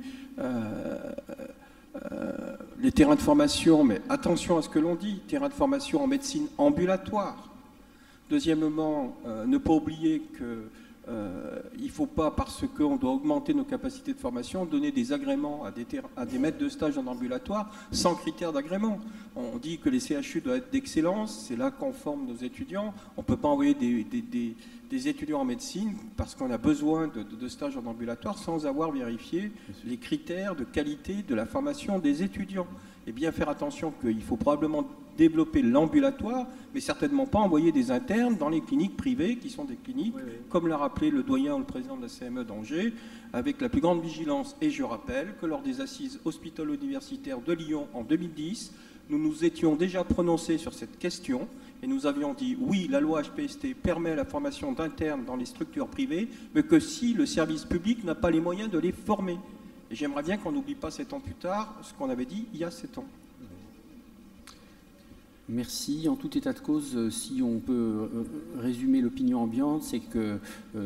les terrains de formation, mais attention à ce que l'on dit, terrains de formation en médecine ambulatoire. Deuxièmement, ne pas oublier qu'il ne faut pas, parce qu'on doit augmenter nos capacités de formation, donner des agréments à des maîtres de stage en ambulatoire sans critères d'agrément. On dit que les CHU doivent être d'excellence, c'est là qu'on forme nos étudiants. On ne peut pas envoyer des étudiants en médecine parce qu'on a besoin de stages en ambulatoire sans avoir vérifié les critères de qualité de la formation des étudiants. Et bien faire attention qu'il faut probablement développer l'ambulatoire, mais certainement pas envoyer des internes dans les cliniques privées, qui sont des cliniques, comme l'a rappelé le doyen ou le président de la CME d'Angers, avec la plus grande vigilance. Et je rappelle que lors des assises hospitalo-universitaires de Lyon en 2010, nous nous étions déjà prononcés sur cette question et nous avions dit oui, la loi HPST permet la formation d'internes dans les structures privées, mais que si le service public n'a pas les moyens de les former. Et j'aimerais bien qu'on n'oublie pas 7 ans plus tard ce qu'on avait dit il y a 7 ans. Merci. En tout état de cause, si on peut résumer l'opinion ambiante, c'est que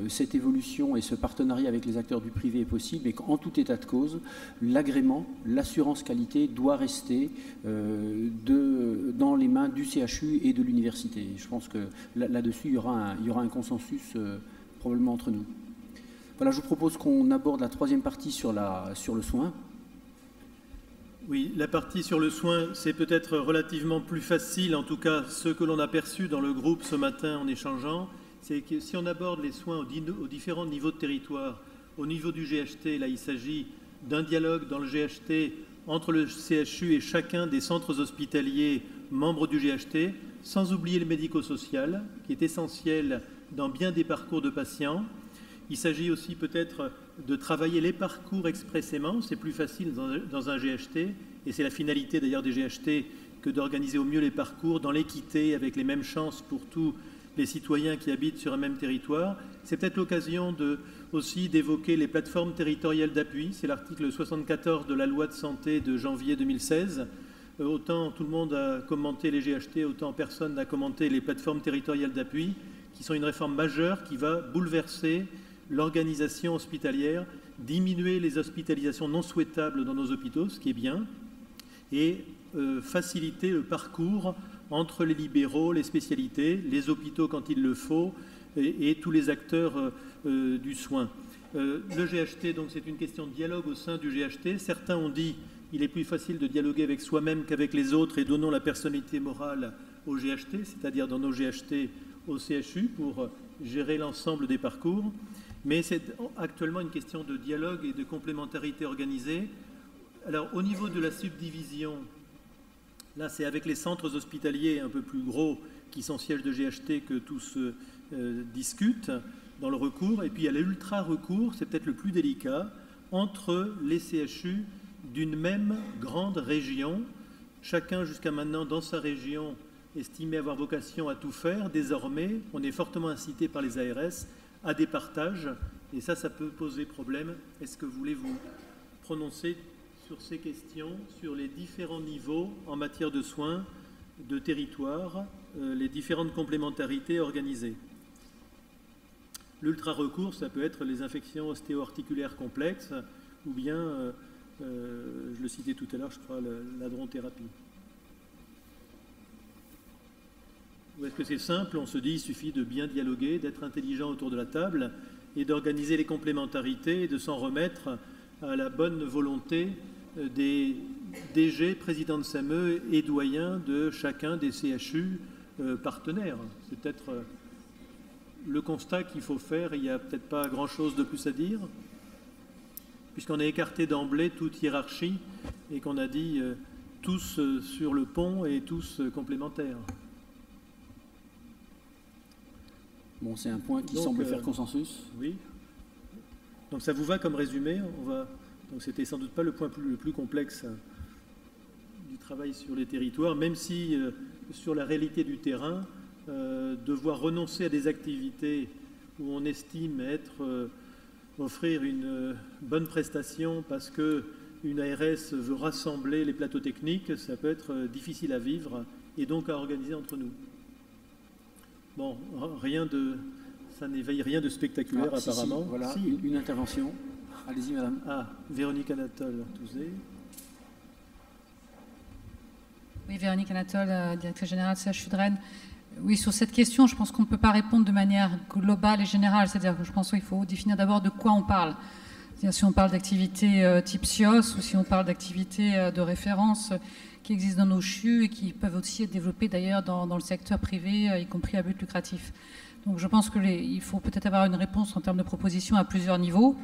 cette évolution et ce partenariat avec les acteurs du privé est possible et qu'en tout état de cause, l'agrément, l'assurance qualité doit rester dans les mains du CHU et de l'université. Je pense que là-dessus, il y aura un consensus probablement entre nous. Voilà, je vous propose qu'on aborde la troisième partie sur le soin. Oui, la partie sur le soin, c'est peut-être relativement plus facile, en tout cas ce que l'on a perçu dans le groupe ce matin en échangeant, c'est que si on aborde les soins aux différents niveaux de territoire, au niveau du GHT, là il s'agit d'un dialogue dans le GHT entre le CHU et chacun des centres hospitaliers membres du GHT, sans oublier le médico-social, qui est essentiel dans bien des parcours de patients. Il s'agit aussi peut-être de travailler les parcours expressément, c'est plus facile dans un GHT, et c'est la finalité d'ailleurs des GHT que d'organiser au mieux les parcours dans l'équité, avec les mêmes chances pour tous les citoyens qui habitent sur un même territoire. C'est peut-être l'occasion aussi d'évoquer les plateformes territoriales d'appui, c'est l'article 74 de la loi de santé de janvier 2016. Autant tout le monde a commenté les GHT, autant personne n'a commenté les plateformes territoriales d'appui, qui sont une réforme majeure qui va bouleverser l'organisation hospitalière, diminuer les hospitalisations non souhaitables dans nos hôpitaux, ce qui est bien, et faciliter le parcours entre les libéraux, les spécialités, les hôpitaux quand il le faut, et tous les acteurs du soin. Le GHT, donc, c'est une question de dialogue au sein du GHT. Certains ont dit qu'il est plus facile de dialoguer avec soi-même qu'avec les autres, et donnons la personnalité morale au GHT, c'est-à-dire dans nos GHT au CHU, pour gérer l'ensemble des parcours. Mais c'est actuellement une question de dialogue et de complémentarité organisée. Alors, au niveau de la subdivision, là, c'est avec les centres hospitaliers un peu plus gros qui sont sièges de GHT que tout se discute dans le recours. Et puis, il y a l'ultra-recours, c'est peut-être le plus délicat, entre les CHU d'une même grande région. Chacun, jusqu'à maintenant, dans sa région, estimait avoir vocation à tout faire. Désormais, on est fortement incité par les ARS à des partages. Et ça peut poser problème. Est-ce que vous voulez vous prononcer sur ces questions, sur les différents niveaux en matière de soins, de territoire, les différentes complémentarités organisées? L'ultra-recours, ça peut être les infections ostéo-articulaires complexes ou bien, je le citais tout à l'heure, je crois, l'hadrothérapie. Ou est-ce que c'est simple? On se dit il suffit de bien dialoguer, d'être intelligent autour de la table et d'organiser les complémentarités et de s'en remettre à la bonne volonté des DG, présidents de SAME et doyens de chacun des CHU partenaires. C'est peut-être le constat qu'il faut faire. Il n'y a peut-être pas grand-chose de plus à dire, puisqu'on a écarté d'emblée toute hiérarchie et qu'on a dit tous sur le pont et tous complémentaires. Bon, c'est un point qui semble faire consensus. Oui. Donc ça vous va comme résumé? Donc c'était sans doute pas le point le plus complexe du travail sur les territoires, même si sur la réalité du terrain, devoir renoncer à des activités où on estime offrir une bonne prestation parce qu'une ARS veut rassembler les plateaux techniques, ça peut être difficile à vivre et donc à organiser entre nous. Bon, ça n'éveille rien de spectaculaire apparemment. Si, voilà, une intervention. Allez-y, madame. Véronique Anatole-Touzé. Oui, Véronique Anatole, directrice générale de CHU de Rennes. Oui, sur cette question, je pense qu'on ne peut pas répondre de manière globale et générale. C'est-à-dire que je pense qu'il faut définir d'abord de quoi on parle. C'est-à-dire si on parle d'activités type SIOS ou si on parle d'activités de référence qui existent dans nos CHU et qui peuvent aussi être développées d'ailleurs dans le secteur privé, y compris à but lucratif. Donc je pense qu'il faut peut-être avoir une réponse en termes de propositions à plusieurs niveaux.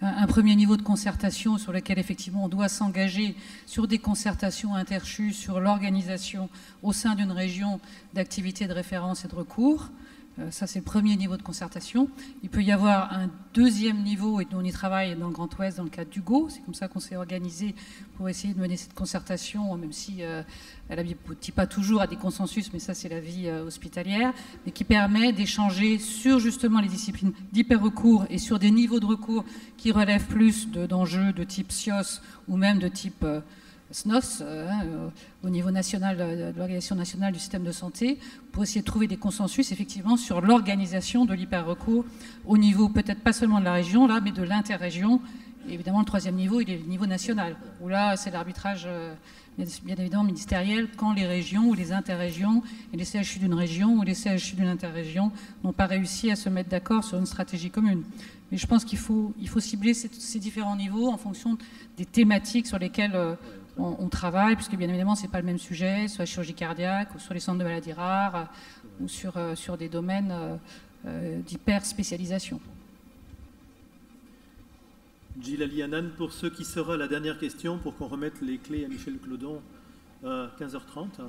Un premier niveau de concertation sur lequel effectivement on doit s'engager sur des concertations interchus sur l'organisation au sein d'une région d'activités de référence et de recours. Ça, c'est le premier niveau de concertation. Il peut y avoir un deuxième niveau, et on y travaille dans le Grand Ouest dans le cadre d'Hugo. C'est comme ça qu'on s'est organisé pour essayer de mener cette concertation, même si elle n'aboutit pas toujours à des consensus, mais ça, c'est la vie hospitalière, mais qui permet d'échanger sur justement les disciplines d'hyper-recours et sur des niveaux de recours qui relèvent plus d'enjeux de type SIOS ou même de type SNOS, au niveau national de l'Organisation nationale du système de santé, pour essayer de trouver des consensus effectivement sur l'organisation de l'hyper-recours au niveau peut-être pas seulement de la région, là, mais de l'interrégion. Et évidemment, le troisième niveau, il est le niveau national, où là, c'est l'arbitrage bien évidemment ministériel, quand les régions ou les interrégions et les CHU d'une région ou les CHU d'une interrégion n'ont pas réussi à se mettre d'accord sur une stratégie commune. Mais je pense qu'il faut cibler ces différents niveaux en fonction des thématiques sur lesquelles on travaille, puisque bien évidemment, ce n'est pas le même sujet, sur la chirurgie cardiaque, ou sur les centres de maladies rares, ou sur des domaines d'hyper-spécialisation. Gilles Alianan, pour ce qui sera la dernière question, pour qu'on remette les clés à Michel Clodon à 15h30.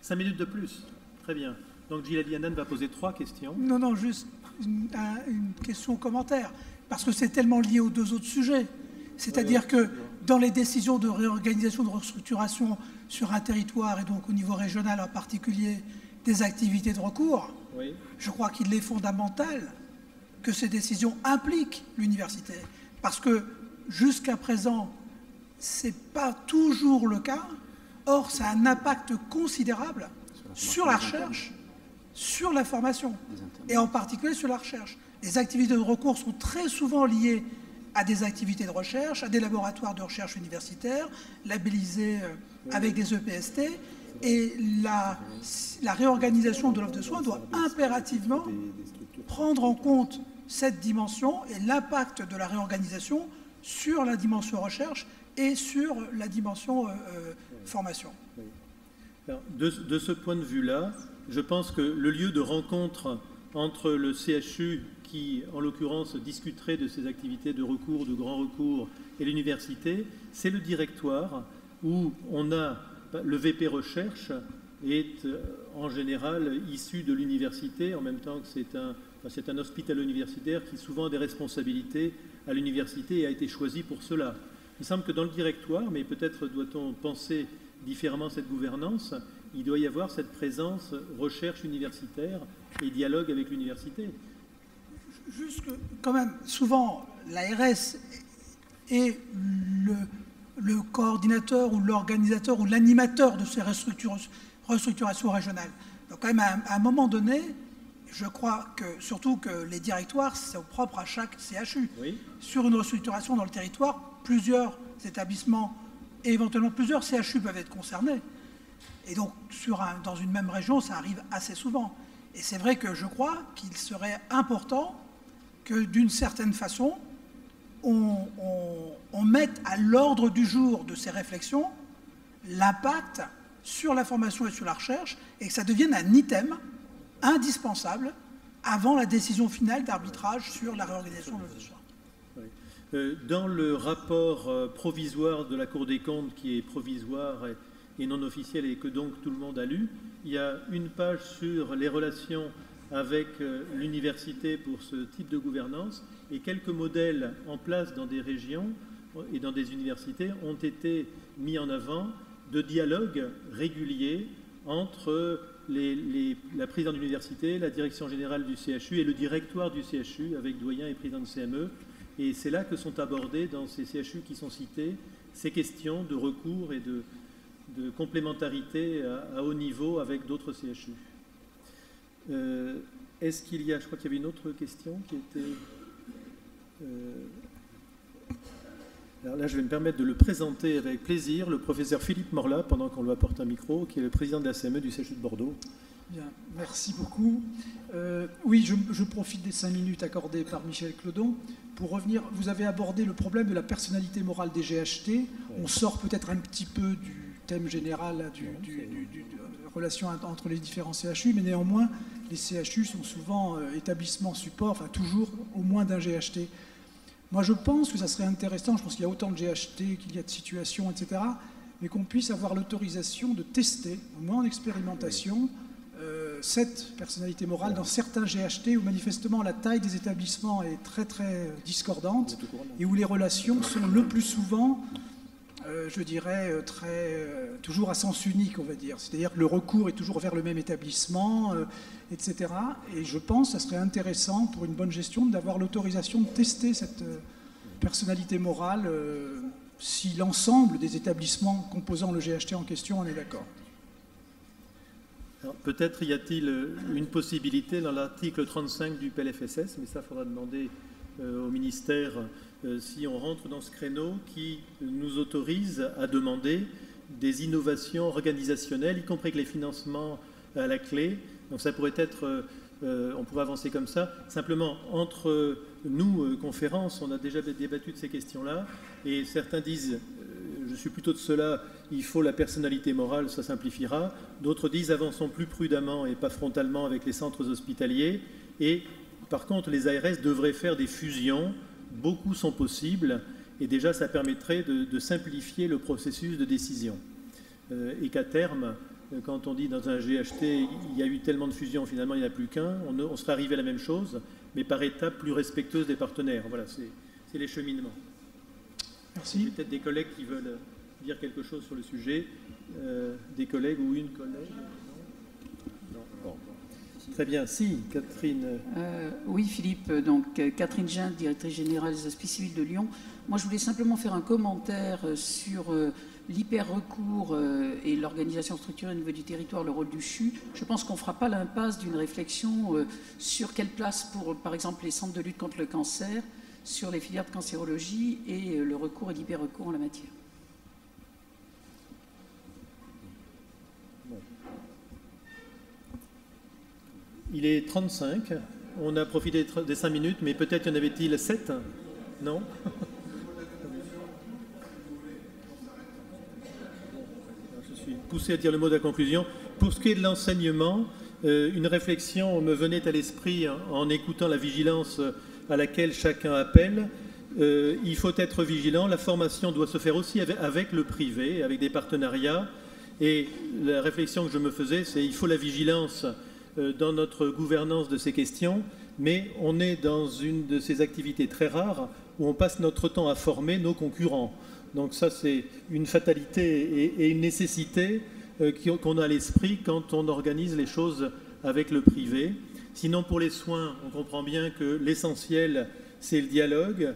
5 minutes de plus. Très bien. Donc Gilles Alianen va poser 3 questions. Non, juste une question commentaire, parce que c'est tellement lié aux 2 autres sujets. C'est-à-dire que dans les décisions de réorganisation, de restructuration sur un territoire, et donc au niveau régional en particulier, des activités de recours, je crois qu'il est fondamental que ces décisions impliquent l'université. Parce que jusqu'à présent, ce n'est pas toujours le cas. Or, ça a un impact considérable sur la recherche, sur la formation, et en particulier sur la recherche. Les activités de recours sont très souvent liées à des activités de recherche, à des laboratoires de recherche universitaires, labellisés avec des EPST, et la réorganisation de l'offre de soins doit impérativement prendre en compte cette dimension et l'impact de la réorganisation sur la dimension recherche et sur la dimension formation. Alors, de ce point de vue-là, je pense que le lieu de rencontre entre le CHU, qui en l'occurrence discuterait de ses activités de recours, de grand recours, et l'université, c'est le directoire où on a le VP recherche est en général issu de l'université, en même temps que c'est un hôpital universitaire qui souvent a des responsabilités à l'université et a été choisi pour cela. Il semble que dans le directoire, mais peut-être doit-on penser différemment cette gouvernance, il doit y avoir cette présence recherche universitaire et dialogue avec l'université. Juste que, quand même, souvent, l'ARS est le coordinateur ou l'organisateur ou l'animateur de ces restructurations régionales. Donc, quand même, à un moment donné, je crois que, surtout que les directoires, c'est propre à chaque CHU. Oui. Sur une restructuration dans le territoire, plusieurs établissements et éventuellement plusieurs CHU peuvent être concernés. Et donc, dans une même région, ça arrive assez souvent. Et c'est vrai que je crois qu'il serait important que, d'une certaine façon, on mette à l'ordre du jour de ces réflexions l'impact sur la formation et sur la recherche, et que ça devienne un item indispensable avant la décision finale d'arbitrage sur la réorganisation de l'offre. Dans le rapport provisoire de la Cour des comptes, qui est provisoire et non officiel et que donc tout le monde a lu, il y a une page sur les relations avec l'université pour ce type de gouvernance, et quelques modèles en place dans des régions et dans des universités ont été mis en avant de dialogue régulier entre la présidente de l'université, la direction générale du CHU et le directoire du CHU avec doyen et président de CME. Et c'est là que sont abordées dans ces CHU qui sont cités ces questions de recours et de complémentarité à haut niveau avec d'autres CHU. Est-ce qu'il y a, je crois qu'il y avait une autre question qui était... Alors là, je vais me permettre de le présenter avec plaisir, le professeur Philippe Morla, pendant qu'on lui apporte un micro, qui est le président de la CME du CHU de Bordeaux. Bien, merci beaucoup. Oui, je profite des 5 minutes accordées par Michel Clodon pour revenir. Vous avez abordé le problème de la personnalité morale des GHT. On sort peut-être un petit peu du thème général de relation entre les différents CHU, mais néanmoins, les CHU sont souvent établissements support, enfin toujours au moins d'un GHT. Moi, je pense que ça serait intéressant, je pense qu'il y a autant de GHT qu'il y a de situations, etc., mais qu'on puisse avoir l'autorisation de tester, au moins en expérimentation, cette personnalité morale dans certains GHT où manifestement la taille des établissements est très très discordante et où les relations sont le plus souvent, je dirais, toujours à sens unique, on va dire. C'est-à-dire que le recours est toujours vers le même établissement, etc. Et je pense que ça serait intéressant pour une bonne gestion d'avoir l'autorisation de tester cette personnalité morale si l'ensemble des établissements composant le GHT en question en est d'accord. Peut-être y a-t-il une possibilité dans l'article 35 du PLFSS, mais ça, il faudra demander au ministère si on rentre dans ce créneau qui nous autorise à demander des innovations organisationnelles, y compris avec les financements à la clé. Donc ça pourrait être, on pourrait avancer comme ça. Simplement, entre nous, conférences, on a déjà débattu de ces questions-là, et certains disent, je suis plutôt de cela, il faut la personnalité morale, ça simplifiera. D'autres disent, avançons plus prudemment et pas frontalement avec les centres hospitaliers. Et par contre, les ARS devraient faire des fusions, beaucoup sont possibles, et déjà ça permettrait de simplifier le processus de décision. Et qu'à terme, quand on dit dans un GHT, il y a eu tellement de fusions, finalement il n'y en a plus qu'un, on serait arrivé à la même chose, mais par étapes plus respectueuses des partenaires. Voilà, c'est les cheminements. Merci. Il y a peut-être des collègues qui veulent dire quelque chose sur le sujet. Des collègues ou une collègue? Non. Bon. Très bien. Si, Catherine. Oui, Philippe. Donc, Catherine Jean, directrice générale des Hospices civils de Lyon. Moi, je voulais simplement faire un commentaire sur l'hyper-recours et l'organisation structurée au niveau du territoire, le rôle du CHU. Je pense qu'on ne fera pas l'impasse d'une réflexion sur quelle place pour, par exemple, les centres de lutte contre le cancer, sur les filières de cancérologie et le recours et l'hyper-recours en la matière. Il est 35. On a profité des 5 minutes, mais peut-être y en avait-il 7? Non? Je suis poussé à dire le mot de la conclusion. Pour ce qui est de l'enseignement, une réflexion me venait à l'esprit en écoutant la vigilance à laquelle chacun appelle. Il faut être vigilant. La formation doit se faire aussi avec le privé, avec des partenariats. Et la réflexion que je me faisais, c'est qu'il faut la vigilance dans notre gouvernance de ces questions, mais on est dans une de ces activités très rares où on passe notre temps à former nos concurrents. Donc ça, c'est une fatalité et une nécessité qu'on a à l'esprit quand on organise les choses avec le privé. Sinon, pour les soins, on comprend bien que l'essentiel, c'est le dialogue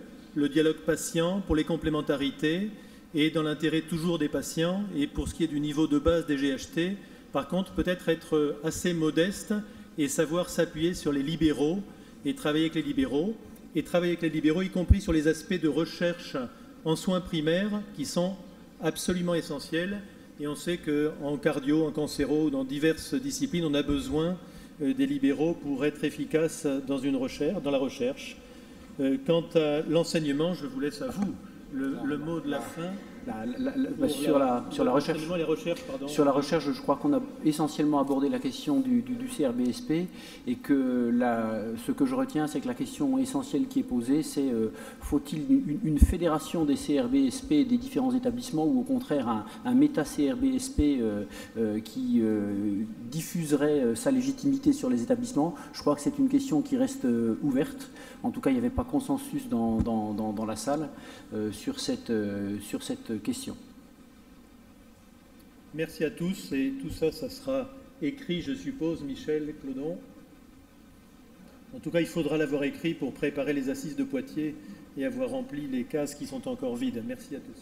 patient pour les complémentarités et dans l'intérêt toujours des patients. Et pour ce qui est du niveau de base des GHT, par contre, peut-être être assez modeste et savoir s'appuyer sur les libéraux et travailler avec les libéraux, y compris sur les aspects de recherche en soins primaires qui sont absolument essentiels. Et on sait qu'en cardio, en cancéro, dans diverses disciplines, on a besoin des libéraux pour être efficace dans la recherche. Quant à l'enseignement, je vous laisse à vous le mot de la fin. Sur la recherche, je crois qu'on a essentiellement abordé la question du CRBSP et que ce que je retiens, c'est que la question essentielle qui est posée, c'est faut-il une fédération des CRBSP des différents établissements ou au contraire un méta-CRBSP qui diffuserait sa légitimité sur les établissements. Je crois que c'est une question qui reste ouverte. En tout cas, il n'y avait pas consensus dans la salle sur cette question. Merci à tous. Et tout ça, ça sera écrit, je suppose, Michel Clodon. En tout cas, il faudra l'avoir écrit pour préparer les assises de Poitiers et avoir rempli les cases qui sont encore vides. Merci à tous.